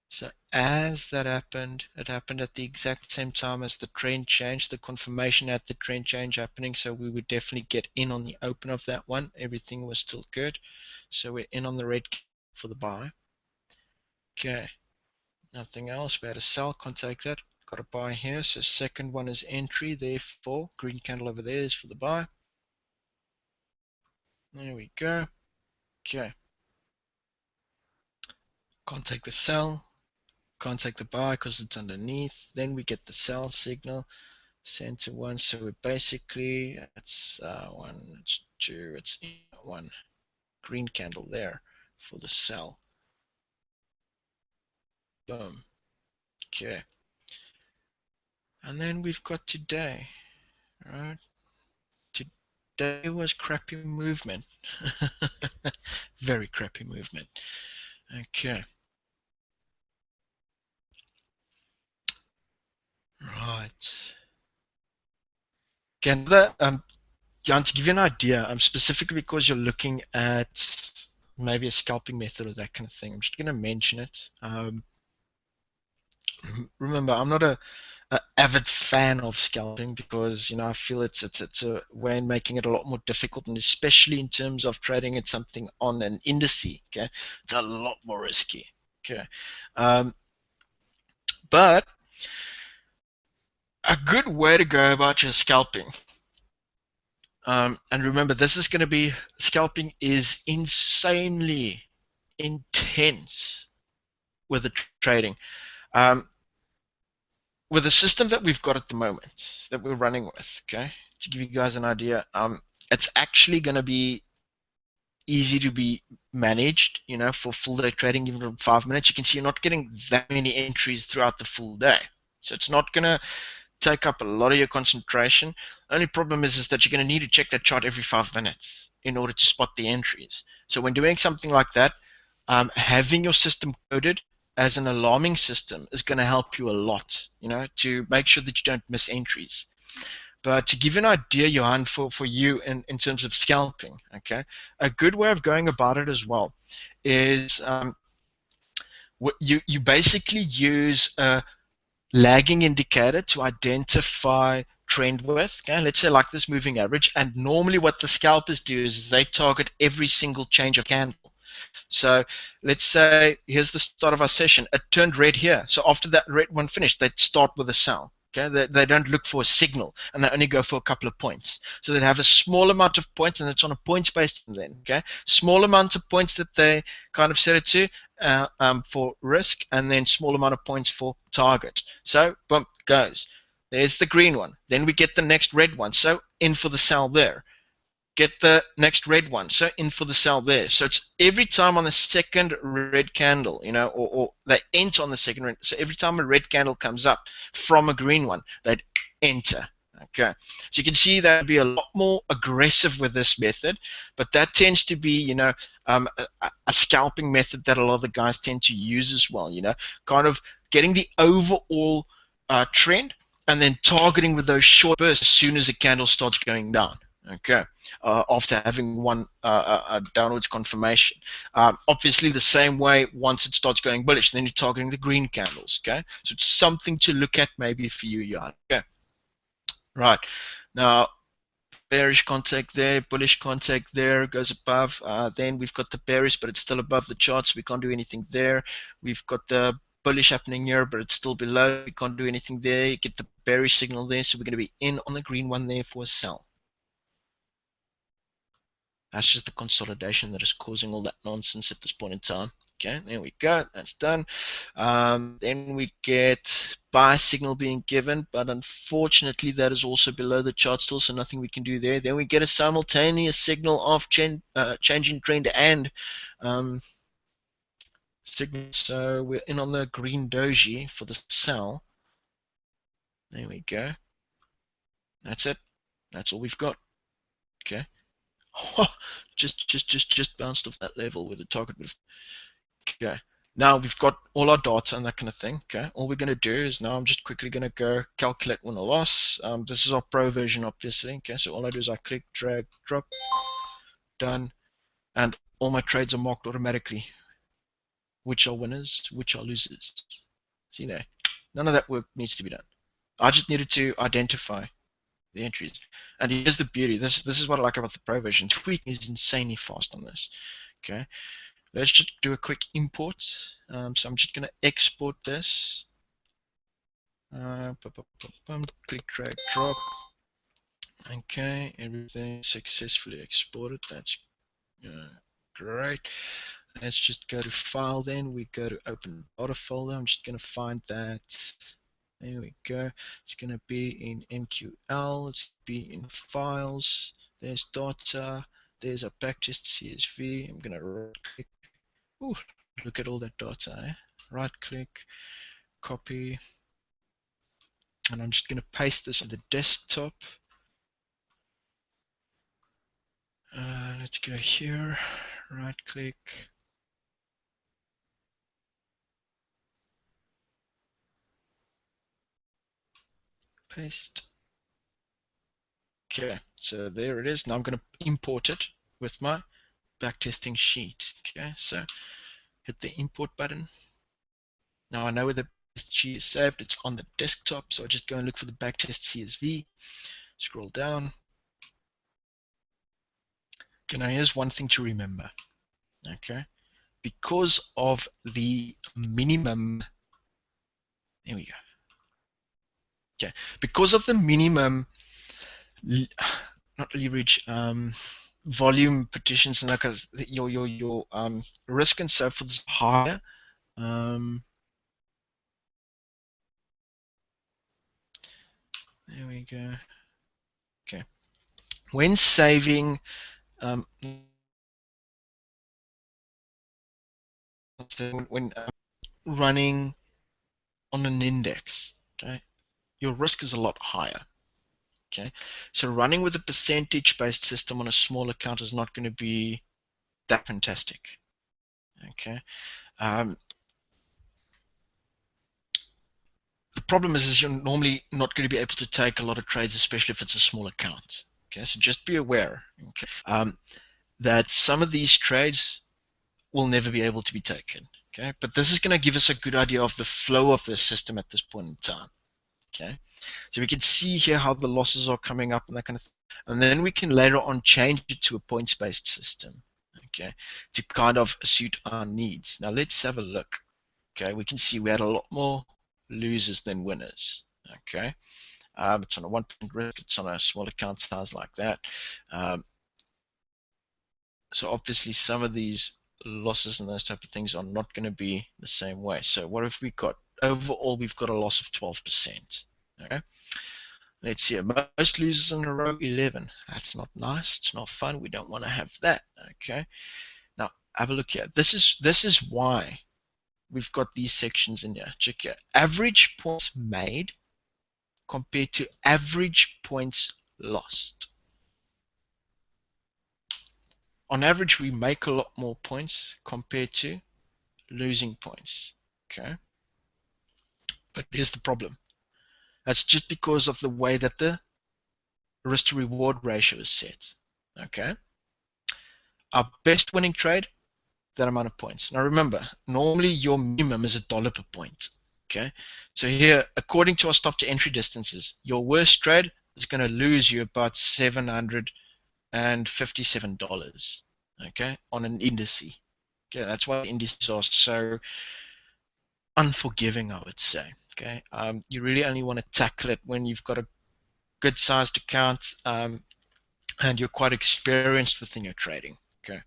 so as that happened, it happened at the exact same time as the trend change, the confirmation at the trend change happening. So we would definitely get in on the open of that one. Everything was still good. So we're in on the red for the buy. Okay, nothing else. We had a sell, contact that. Got a buy here. So second one is entry, therefore green candle over there is for the buy. There we go. Okay. Contact the sell, contact the buy because it's underneath. Then we get the sell signal, center one. So we basically, it's one, it's two, it's one green candle there for the sell. Boom. Okay. And then we've got today. All right. Today was crappy movement. Very crappy movement. Okay. Right. Again, Jan, to give you an idea, specifically because you're looking at maybe a scalping method or that kind of thing, I'm just going to mention it. Remember, I'm not a avid fan of scalping because I feel it's a way in making it a lot more difficult, and especially in terms of trading at something on an indice. Okay, it's a lot more risky. Okay, um, but a good way to go about your scalping. And remember, this is going to be scalping is insanely intense with the trading. Um, with the system that we've got at the moment that we're running with, okay, to give you guys an idea, it's actually going to be easy to be managed, for full day trading, even in 5 minutes. You can see you're not getting that many entries throughout the full day. So it's not going to take up a lot of your concentration. The only problem is that you're going to need to check that chart every 5 minutes in order to spot the entries. So when doing something like that, having your system coded as an alarming system is going to help you a lot, to make sure that you don't miss entries. But to give you an idea, Johan, for you in terms of scalping, okay, a good way of going about it as well is you basically use a lagging indicator to identify trend width. Okay, let's say like this moving average, and normally what the scalpers do is they target every single change of candle. So let's say here's the start of our session. It turned red here. So after that red one finished, they'd start with a sell. Okay, they don't look for a signal, and they only go for a couple of points. So they'd have a small amount of points, and it's on a points based then. Okay, small amount of points that they kind of set it to for risk, and then small amount of points for target. So boom goes. There's the green one. Then we get the next red one. So in for the sell there, get the next red one. So in for the sell there. So it's every time on the second red candle, or they enter on the second red. So every time a red candle comes up from a green one, they'd enter. Okay, so you can see that would be a lot more aggressive with this method, but that tends to be, a scalping method that a lot of the guys tend to use as well. Kind of getting the overall trend and then targeting with those short bursts as soon as the candle starts going down. Okay, after having one downwards confirmation. Obviously, the same way once it starts going bullish, then you're targeting the green candles. Okay, so it's something to look at maybe for you, Jan. Okay, right now. Bearish contact there, bullish contact there, goes above. Then we've got the bearish, but it's still above the chart, so we can't do anything there. We've got the bullish happening here, but it's still below. We can't do anything there. You get the bearish signal there, so we're going to be in on the green one there for a sell. That's just the consolidation that is causing all that nonsense at this point in time. Okay, there we go. That's done. Then we get buy signal being given, but unfortunately that is also below the chart still, so nothing we can do there. Then we get a simultaneous signal of changing trend and signal. So we're in on the green doji for the sell. There we go. That's it. That's all we've got. Okay. just bounced off that level with the target. Okay. Now we've got all our data and that kind of thing. Okay. All we're going to do is now I'm just quickly going to go calculate win or loss. This is our pro version, obviously. Okay. So all I do is I click, drag, drop, done, and all my trades are marked automatically. Which are winners, which are losers. So none of that work needs to be done. I just needed to identify the entries. And here's the beauty. This is what I like about the pro version. Tweaking is insanely fast on this. Okay. Let's just do a quick import. So I'm just going to export this. Click, drag, drop. Okay, everything successfully exported. That's great. Let's just go to file then. We go to open data folder. I'm just going to find that. There we go. It's going to be in MQL. It's going to be in files. There's data. There's a backtest CSV. I'm going to right click. Ooh, look at all that data. Eh? Right click, copy, and I'm just going to paste this on the desktop. Let's go here, right click, paste. Okay, so there it is. Now I'm going to import it with my backtesting sheet. Okay, so hit the import button. Now I know where the sheet is saved. It's on the desktop, so I just go and look for the backtest CSV. Scroll down. Okay, now here's one thing to remember. Okay, because of the minimum, there we go. Okay, because of the minimum, not leverage, volume petitions and that kind of, your risk and so forth is higher. There we go. Okay, when saving, when running on an index, okay, your risk is a lot higher. Okay, so running with a percentage-based system on a small account is not going to be that fantastic. Okay, the problem is you're normally not going to be able to take a lot of trades, especially if it's a small account. Okay, so just be aware. Okay, that some of these trades will never be able to be taken. Okay, but this is going to give us a good idea of the flow of the system at this point in time. Okay, so we can see here how the losses are coming up and that kind of thing. And then we can later on change it to a points-based system. Okay, to kind of suit our needs. Now let's have a look. Okay, we can see we had a lot more losers than winners. Okay, it's on a 1% risk, it's on a small account size like that. So obviously some of these losses and those type of things are not going to be the same way. So what have we got? Overall, we've got a loss of 12%. Okay, let's see. Most losers in a row, 11. That's not nice. It's not fun. We don't want to have that. Okay. Now have a look here. This is why we've got these sections in here. Check here. Average points made compared to average points lost. On average, we make a lot more points compared to losing points. Okay. But here's the problem. That's just because of the way that the risk to reward ratio is set. Okay. Our best winning trade, that amount of points. Now remember, normally your minimum is $1 per point. Okay. So here, according to our stop to entry distances, your worst trade is going to lose you about $757. Okay, on an indice. Okay, that's why indices are so unforgiving, I would say. Okay, you really only want to tackle it when you've got a good sized account and you're quite experienced within your trading. Okay.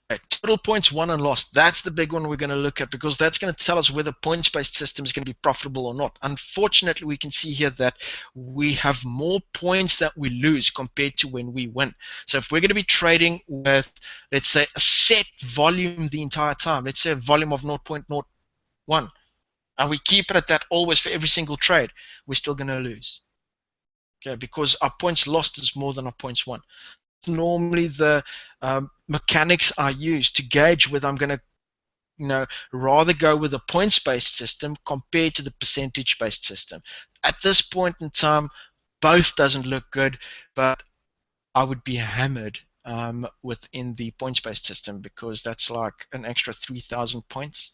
Okay, total points won and lost. That's the big one we're going to look at because that's going to tell us whether points-based system is going to be profitable or not. Unfortunately, we can see here that we have more points that we lose compared to when we win. So if we're going to be trading with, let's say, a set volume the entire time, let's say a volume of 0.01, and we keep it at that always for every single trade, we're still going to lose. Okay, because our points lost is more than our points won. Normally the mechanics I use to gauge whether I'm going to rather go with a points-based system compared to the percentage-based system. At this point in time, both doesn't look good, but I would be hammered within the points-based system because that's like an extra 3,000 points.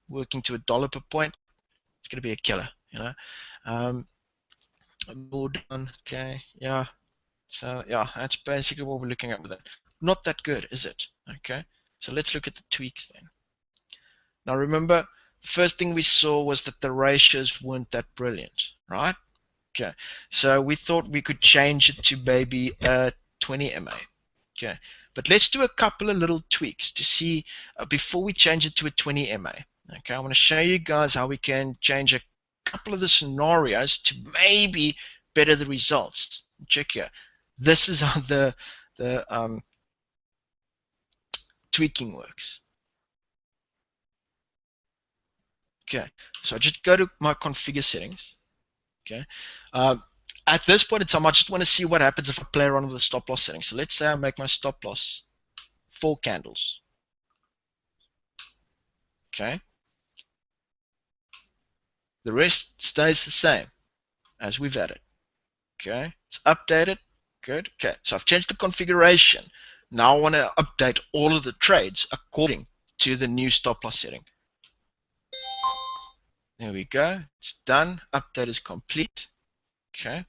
Working to $1 per point, it's going to be a killer. More done. Okay, yeah. So yeah, that's basically what we're looking at with it. Not that good, is it? Okay, so let's look at the tweaks then. Now remember, the first thing we saw was that the ratios weren't that brilliant, right? Okay, so we thought we could change it to maybe 20 MA. Okay, but let's do a couple of little tweaks to see before we change it to a 20 MA. Okay, I want to show you guys how we can change a couple of the scenarios to maybe better the results. Check here. This is how the tweaking works. Okay, so I just go to my configure settings. Okay, at this point in time, I just want to see what happens if I play around with the stop loss settings. So let's say I make my stop loss 4 candles. Okay, the rest stays the same as we've added. Okay, it's updated. Good. Okay, so I've changed the configuration. Now I want to update all of the trades according to the new stop loss setting. There we go. It's done. Update is complete. Okay.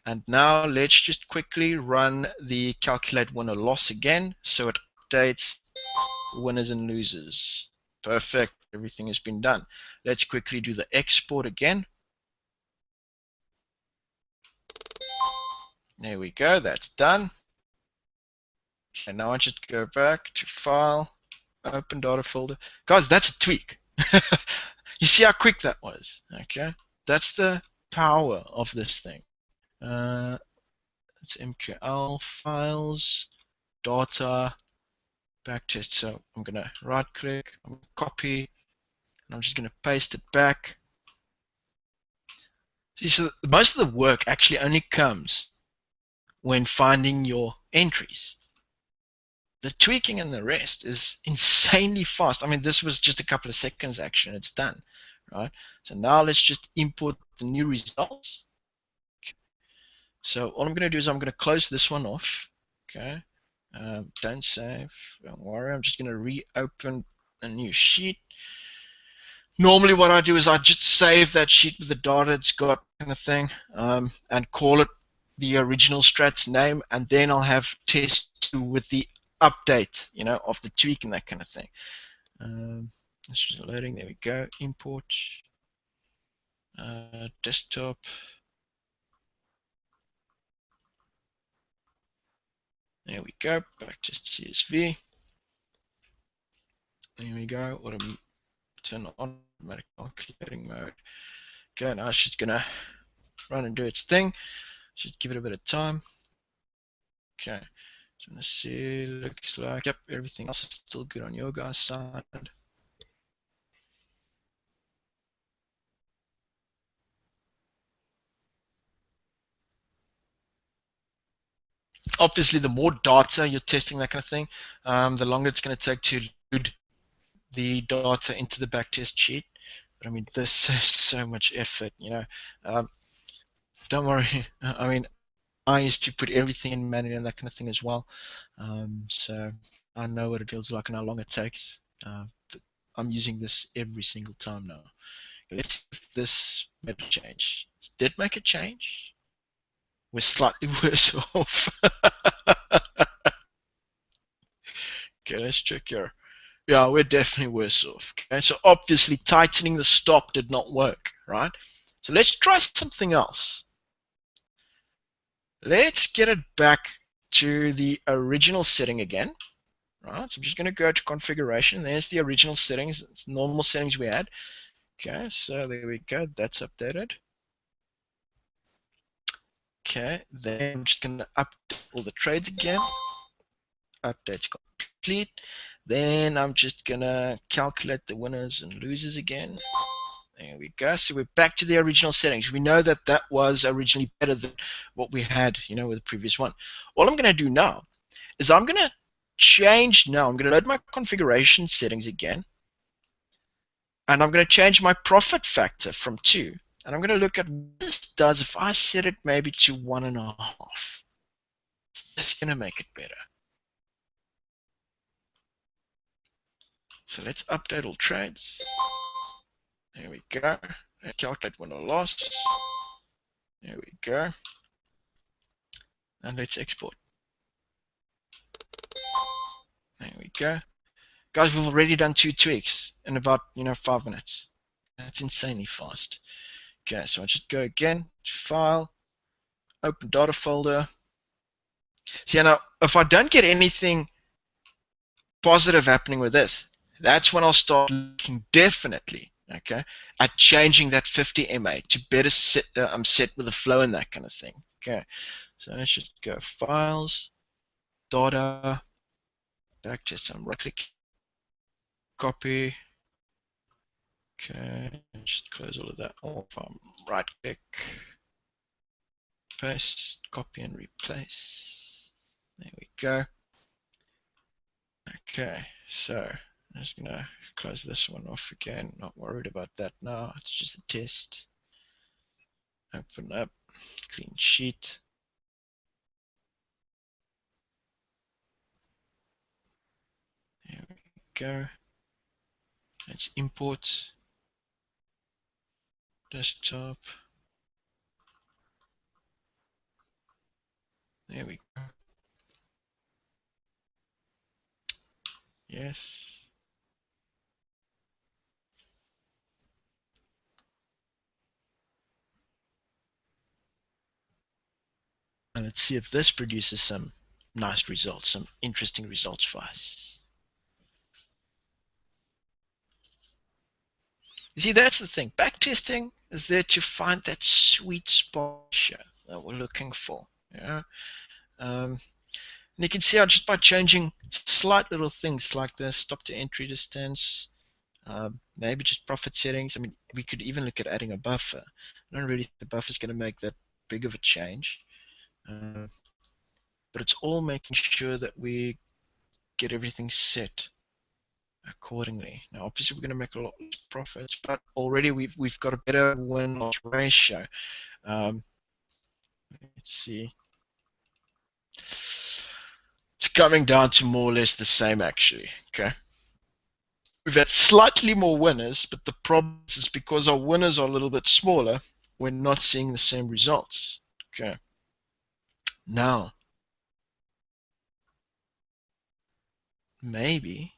And now let's just quickly run the calculate win or loss again. So it updates winners and losers. Perfect. Everything has been done. Let's quickly do the export again. There we go. That's done. And now I just go back to file, open data folder. Guys, that's a tweak. You see how quick that was? Okay. That's the power of this thing. It's MQL files, data, backtest. So I'm going to right click, I'm going to copy, and I'm just going to paste it back. See, so most of the work actually only comes when finding your entries. The tweaking and the rest is insanely fast. I mean, this was just a couple of seconds action, it's done. right? So now let's just import the new results. So all I'm going to do is I'm going to close this one off. Okay. Don't save. Don't worry. I'm just going to reopen a new sheet. Normally what I do is I just save that sheet with the data it's got kind of thing, and call it the original strats name, and then I'll have test 2 with the update, of the tweak and that kind of thing. It's just loading. There we go. Import desktop. There we go. Back to CSV. There we go. Turn on automatic calculating mode. Okay, now it's just gonna run and do its thing. Just give it a bit of time. Okay, so let's see. Looks like, yep, everything else is still good on your guys' side. Obviously, the more data you're testing, that kind of thing, the longer it's going to take to load the data into the backtest sheet. But I mean, this is so much effort. Um, don't worry. I mean, I used to put everything in manually and that kind of thing as well. So I know what it feels like and how long it takes. But I'm using this every single time now. Let's see if this made a change. Did make a change? We're slightly worse off. Okay, let's check here. Yeah, we're definitely worse off. Okay, so obviously tightening the stop did not work, right? So let's try something else. Let's get it back to the original setting again. Right, so I'm just going to go to configuration. There's the original settings, normal settings we had. Okay, so there we go. That's updated. Okay, then I'm just going to update all the trades again. Update's complete. Then I'm just going to calculate the winners and losers again. There we go. So we're back to the original settings. We know that that was originally better than what we had, with the previous one. All I'm going to do now is I'm going to change now. I'm going to load my configuration settings again. And I'm going to change my profit factor from 2. And I'm going to look at what this does if I set it maybe to 1.5. It's going to make it better. So let's update all trades. There we go. Let's calculate win or loss. There we go. And let's export. There we go. Guys, we've already done 2 tweaks in about 5 minutes. That's insanely fast. Okay, so I'll just go again to File, Open Data Folder. See, now if I don't get anything positive happening with this, that's when I'll start looking definitely, okay, at changing that 50 MA to better set with the flow and that kind of thing. Okay, so let's just go Files, Data, back to some right click, copy. Okay, just close all of that off. Right click, paste, copy and replace. There we go. Okay, so I'm just gonna close this one off again. Not worried about that now. It's just a test. Open up, clean sheet. There we go. Let's import desktop. There we go. Yes. And let's see if this produces some nice results, some interesting results for us. You see, that's the thing. Backtesting is there to find that sweet spot that we're looking for. Yeah. And you can see how just by changing slight little things like the stop to entry distance, maybe just profit settings. I mean, we could even look at adding a buffer. I don't really think the buffer is going to make that big of a change. But it's all making sure that we get everything set accordingly. Now, obviously, we're going to make a lot less profits, but already we've got a better win-loss ratio. Let's see. It's coming down to more or less the same, actually. Okay. We've had slightly more winners, but the problem is because our winners are a little bit smaller, we're not seeing the same results. Okay. Now, maybe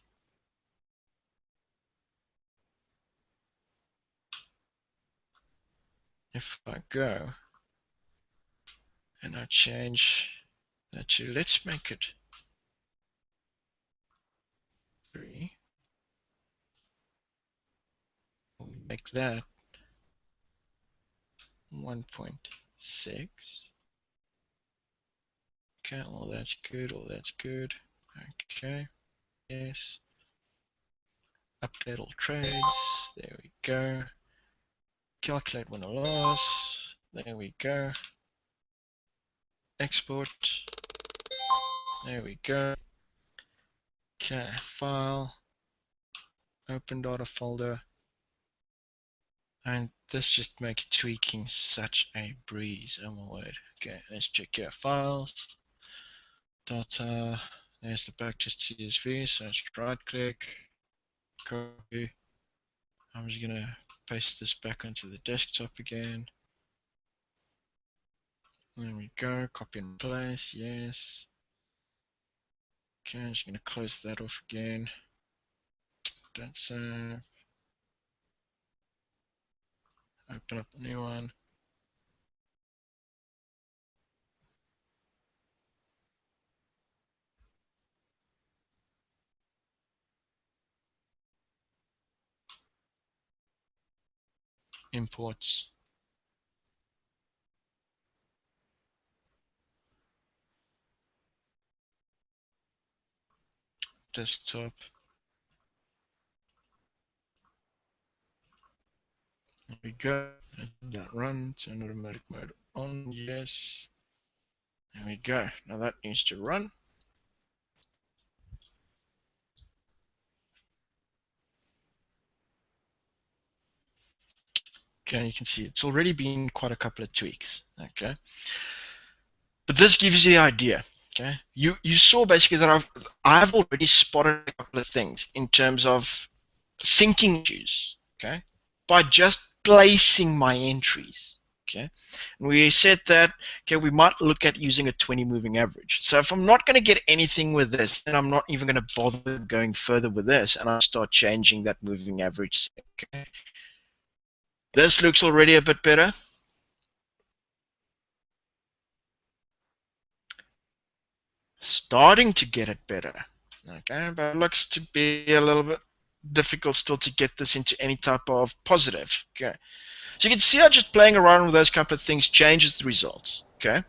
if I go and I change that to, let's make it 3, we make that 1.6. Okay, all that's good, all that's good. Okay, yes. Update all trades. There we go. Calculate win or loss. There we go. Export. There we go. Okay, file. Open data folder. And this just makes tweaking such a breeze. Oh my word. Okay, let's check our files. Data. There's the backtest CSV. So let's right click. Copy. I'm just gonna paste this back onto the desktop again. There we go, copy and place, yes. Okay, I'm just gonna close that off again. Don't save. Open up a new one. Imports. Desktop. There we go. And that run. Turn automatic mode on. Yes. There we go. Now that needs to run. Okay, you can see it's already been quite a couple of tweaks. Okay. But this gives you the idea. Okay. You saw basically that I've already spotted a couple of things in terms of syncing issues, okay, by just placing my entries, okay. And we said that, okay, we might look at using a 20 moving average. So if I'm not going to get anything with this, then I'm not even going to bother going further with this, and I start changing that moving average. Okay. This looks already a bit better. Starting to get it better, okay, but it looks to be a little bit difficult still to get this into any type of positive, okay. So you can see how just playing around with those couple of things changes the results, okay?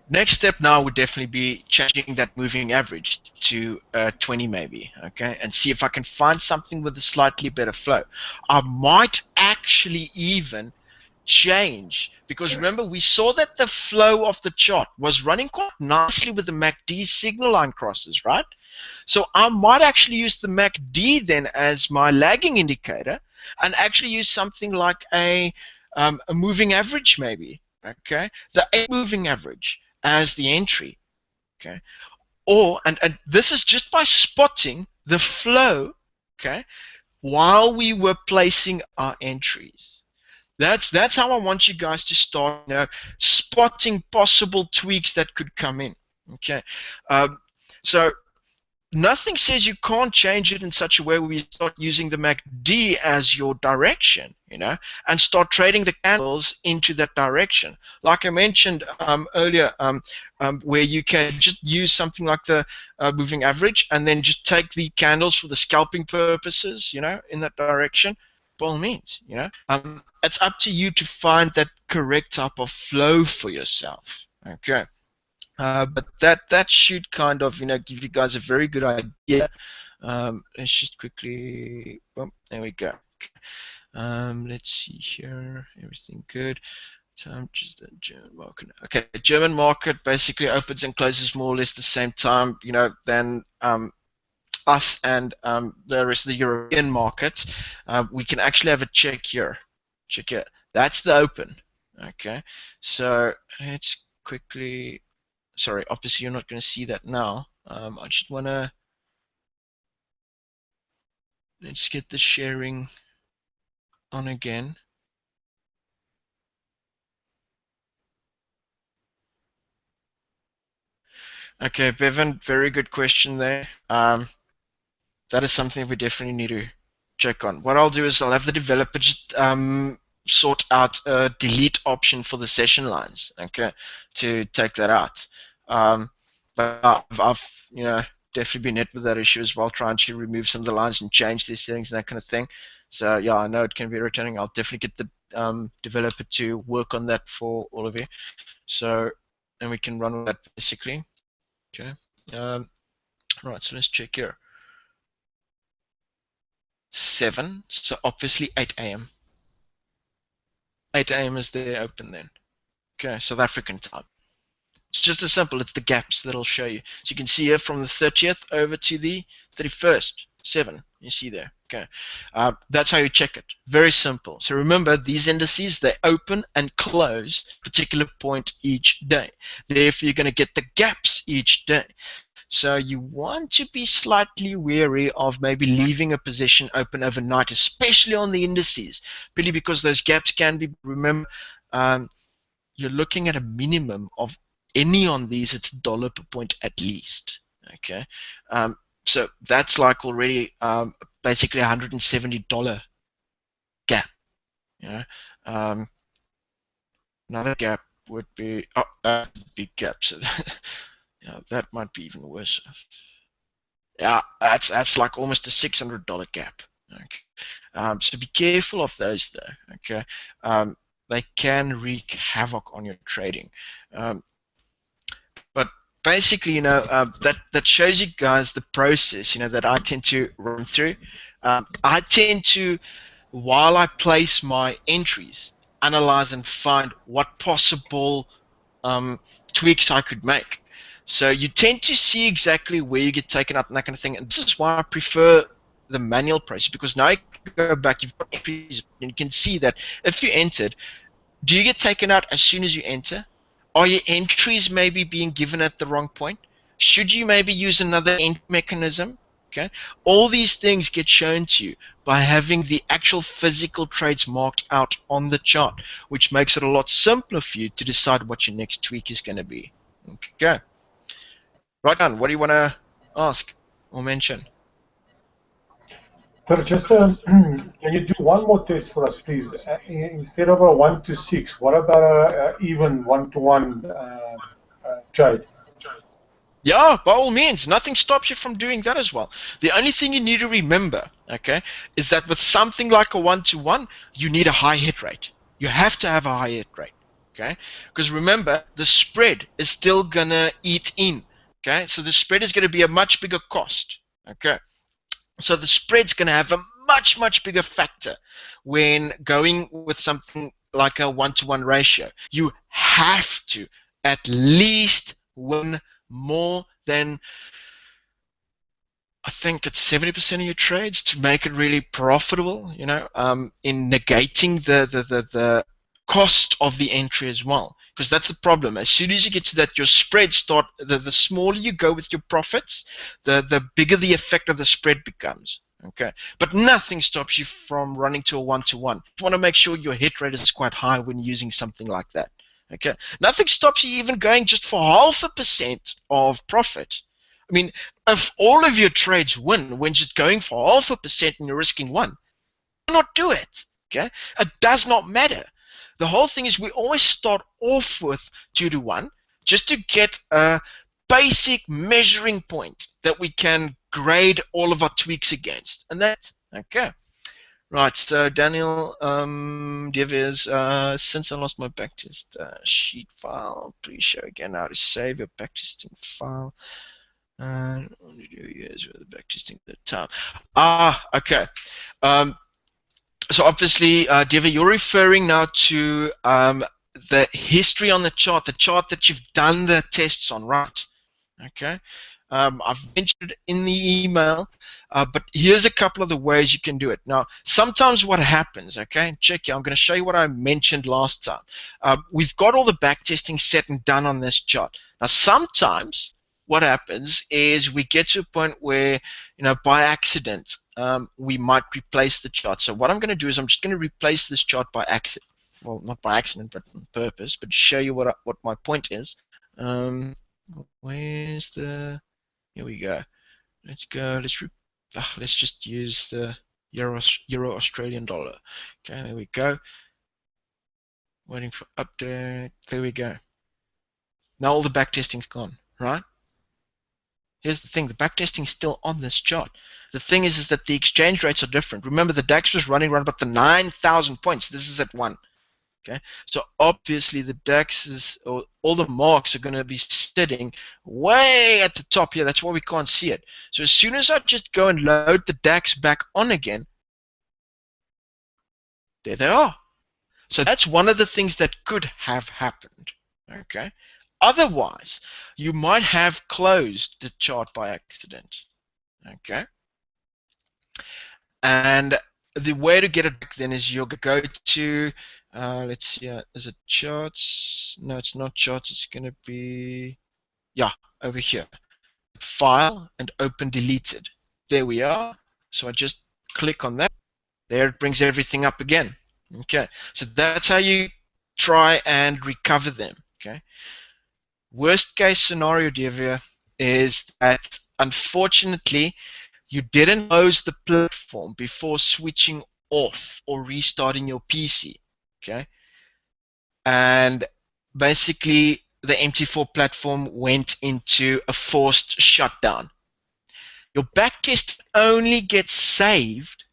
Next step now would definitely be changing that moving average to 20 maybe, okay? And see if I can find something with a slightly better flow. I might actually even change, because remember we saw that the flow of the chart was running quite nicely with the MACD signal line crosses, right? So I might actually use the MACD then as my lagging indicator, and actually use something like a moving average maybe, okay? The 8 moving average as the entry, okay? Or, and this is just by spotting the flow, okay, while we were placing our entries. That's how I want you guys to start, spotting possible tweaks that could come in, okay? So nothing says you can't change it in such a way where you start using the MACD as your direction, and start trading the candles into that direction. Like I mentioned earlier, where you can just use something like the moving average and then just take the candles for the scalping purposes, in that direction. By all means, it's up to you to find that correct type of flow for yourself. Okay. But that should kind of give you guys a very good idea. Let's just quickly, boom, there we go. Let's see here, everything good. Time, just the German market. Okay, the German market basically opens and closes more or less the same time, than us and the rest of the European market, we can actually have a check here. Check here. That's the open. Okay, so let's quickly. Sorry, obviously you're not going to see that now. I just want to. Let's get the sharing on again. Okay, Bevan, very good question there. That is something we definitely need to check on. What I'll do is I'll have the developer just sort out a delete option for the session lines, okay, to take that out. But I've definitely been hit with that issue as well, trying to remove some of the lines and change these settings and that kind of thing. So yeah, I know it can be irritating. I'll definitely get the developer to work on that for all of you. So, and we can run with that basically. Okay. Right. So let's check here. 7. So obviously 8 a.m. 8 a.m. is the open then. Okay, South African time. It's just as simple. It's the gaps that I'll show you. So you can see here from the 30th over to the 31st. 7. You see there. Okay. That's how you check it. Very simple. So remember, these indices, they open and close a particular point each day. Therefore, you're going to get the gaps each day. So you want to be slightly wary of maybe leaving a position open overnight, especially on the indices, purely because those gaps can be, remember, you're looking at a minimum of any on these, it's $1 per point at least. Okay, so that's like already basically $170 gap. Yeah, another gap would be a big gap. So yeah, that might be even worse. Yeah, that's like almost a $600 gap. Okay, so be careful of those though. Okay, they can wreak havoc on your trading. But basically, that shows you guys the process, that I tend to run through. I tend to, while I place my entries, analyze and find what possible tweaks I could make. So you tend to see exactly where you get taken up and that kind of thing. And this is why I prefer the manual process, because now you can go back, you've got entries, and you can see that if you entered, do you get taken out as soon as you enter? Are your entries maybe being given at the wrong point? Should you maybe use another entry mechanism? Okay, all these things get shown to you by having the actual physical trades marked out on the chart, which makes it a lot simpler for you to decide what your next tweak is going to be. Okay, right on. What do you want to ask or mention? So just can you do one more test for us, please? Instead of a 1 to 6, what about a even 1-to-1 trade? Yeah, by all means, nothing stops you from doing that as well. The only thing you need to remember, okay, is that with something like a 1-to-1, you need a high hit rate. You have to have a high hit rate, okay? Because remember, the spread is still gonna eat in, okay? So the spread is gonna be a much bigger cost, okay? So the spread's gonna have a much, much bigger factor when going with something like a 1-to-1 ratio. You have to at least win more than, I think it's 70% of your trades to make it really profitable, in negating the cost of the entry as well. Because that's the problem. As soon as you get to that, your spread start, the smaller you go with your profits, the bigger the effect of the spread becomes. Okay, but nothing stops you from running to a 1-to-1. You want to make sure your hit rate is quite high when using something like that. Okay, nothing stops you even going just for 0.5% of profit. I mean, if all of your trades win when just going for 0.5% and you're risking 1, why not do it? Okay, it does not matter. The whole thing is we always start off with 2-to-1 just to get a basic measuring point that we can grade all of our tweaks against, and that's okay. Right, so Daniel, Diviz, since I lost my backtest sheet file, please show again how to save your backtesting file. And only do years with the backtesting at the time. Okay. So obviously, Diva, you're referring now to the history on the chart that you've done the tests on, right? Okay, I've mentioned it in the email, but here's a couple of the ways you can do it. Now, sometimes what happens, okay, check here, I'm going to show you what I mentioned last time. We've got all the backtesting set and done on this chart. Now, sometimes what happens is we get to a point where, by accident, we might replace the chart. So what I'm going to do is I'm just going to replace this chart by accident. Well, not by accident, but on purpose, but show you what my point is. Where's the? Here we go. Let's go. Let's just use the Euro Australian dollar. Okay, there we go. Waiting for update. There we go. Now all the backtesting's gone, right? Here's the thing: the backtesting's still on this chart. The thing is that the exchange rates are different. Remember, the DAX was running around about the 9,000 points. This is at 1. Okay, so obviously the DAX is, or all the marks are going to be sitting way at the top here. That's why we can't see it. So as soon as I just go and load the DAX back on again, there they are. So that's one of the things that could have happened. Okay, otherwise you might have closed the chart by accident. Okay, and the way to get it back then is you'll go to, let's see, is it charts? No, it's not charts. It's going to be, yeah, over here. File and open deleted. There we are. So I just click on that. There it brings everything up again. Okay, so that's how you try and recover them. Okay. Worst case scenario, Devia, is that unfortunately you didn't close the platform before switching off or restarting your PC, okay? And basically the MT4 platform went into a forced shutdown. Your backtest only gets saved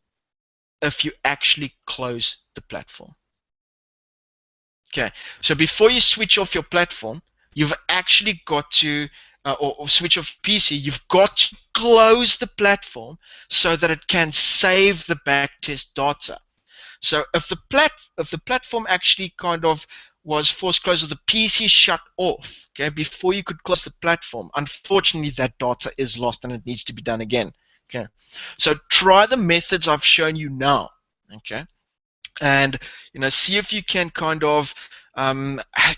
if you actually close the platform. Okay, so before you switch off your platform, you've actually got to, or switch off PC, you've got to close the platform so that it can save the backtest data. So if the platform actually kind of was forced closed, or the PC shut off, okay, before you could close the platform, unfortunately that data is lost and it needs to be done again. Okay, so try the methods I've shown you now. Okay, and see if you can kind of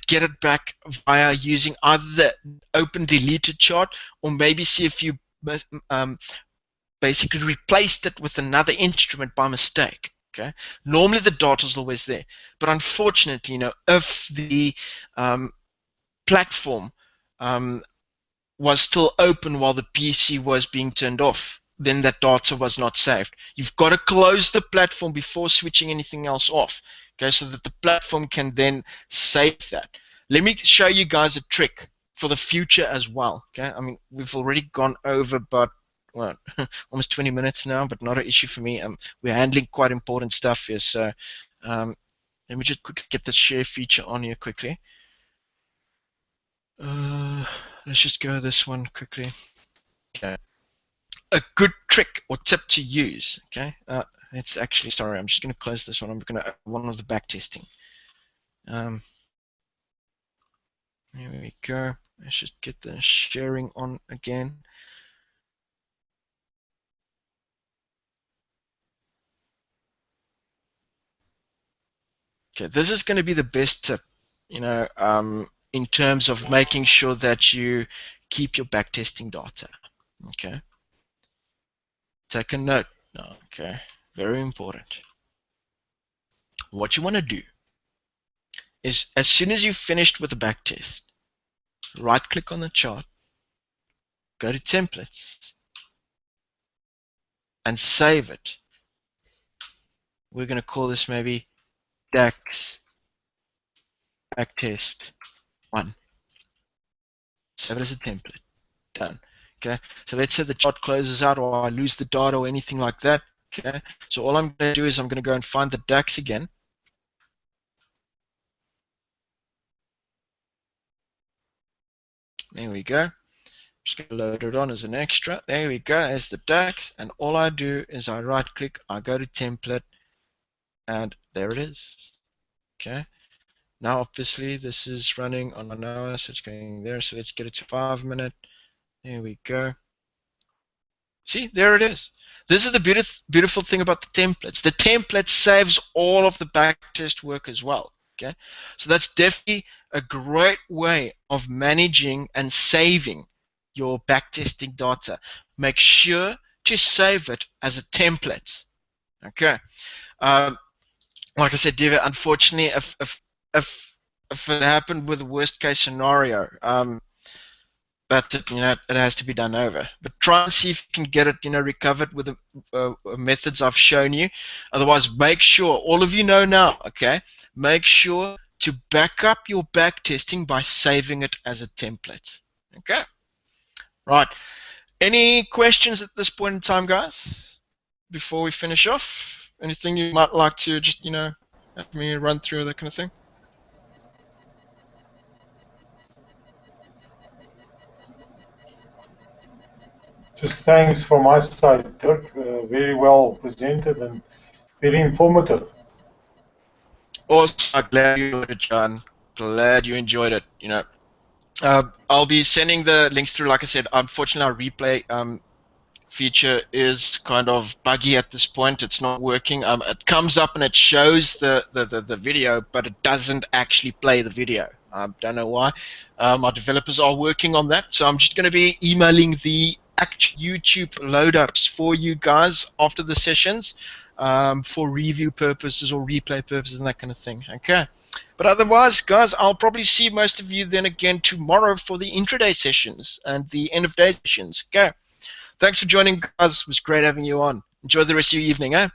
get it back via using either the open deleted chart, or maybe see if you um, basically replaced it with another instrument by mistake. Okay, normally the data is always there, but unfortunately, if the platform um, was still open while the PC was being turned off, then that data was not saved. You've got to close the platform before switching anything else off, okay, so that the platform can then save that. Let me show you guys a trick for the future as well. Okay, I mean, we've already gone over about, well, almost 20 minutes now, but not an issue for me. We're handling quite important stuff here, so let me just quickly get the share feature on here quickly. Let's just go this one quickly. Okay. A good trick or tip to use. Okay. It's actually, sorry, I'm just going to close this one. I'm going to one of the back testing. Here we go. Let's just get the sharing on again. Okay, this is going to be the best tip, in terms of making sure that you keep your backtesting data. Okay. Take a note. Okay. Very important. What you want to do is, as soon as you've finished with the backtest, right click on the chart, go to templates, and save it. We're going to call this maybe DAX backtest 1. Save it as a template. Done. Okay, so let's say the chart closes out, or I lose the data, or anything like that. Okay, so all I'm going to do is I'm going to go and find the DAX again. There we go. Just going to load it on as an extra. There we go, as the DAX, and all I do is I right click, I go to template, and there it is. Okay, now obviously this is running on an hour, so it's going there, so let's get it to 5 minutes. There we go. See, there it is. This is the beautiful thing about the templates. The template saves all of the backtest work as well. Okay, so that's definitely a great way of managing and saving your backtesting data. Make sure to save it as a template. Okay. Um, like I said, David, unfortunately, if it happened with the worst case scenario, but it has to be done over. But try and see if you can get it recovered with the methods I've shown you. Otherwise, make sure all of you know now. Okay, make sure to back up your back testing by saving it as a template. Okay, right. Any questions at this point in time, guys? Before we finish off, anything you might like to just have me run through, that kind of thing? Just thanks from my side, Dirk. Very well presented and very informative. Awesome. I'm glad you enjoyed it, John. Glad you enjoyed it. I'll be sending the links through. Like I said, unfortunately, our replay feature is kind of buggy at this point. It's not working. It comes up and it shows the video, but it doesn't actually play the video. Don't know why. Our developers are working on that, so I'm just going to be emailing the actual YouTube load-ups for you guys after the sessions for review purposes or replay purposes and that kind of thing. Okay. But otherwise, guys, I'll probably see most of you then again tomorrow for the intraday sessions and the end of day sessions. Okay. Thanks for joining, guys. It was great having you on. Enjoy the rest of your evening, eh?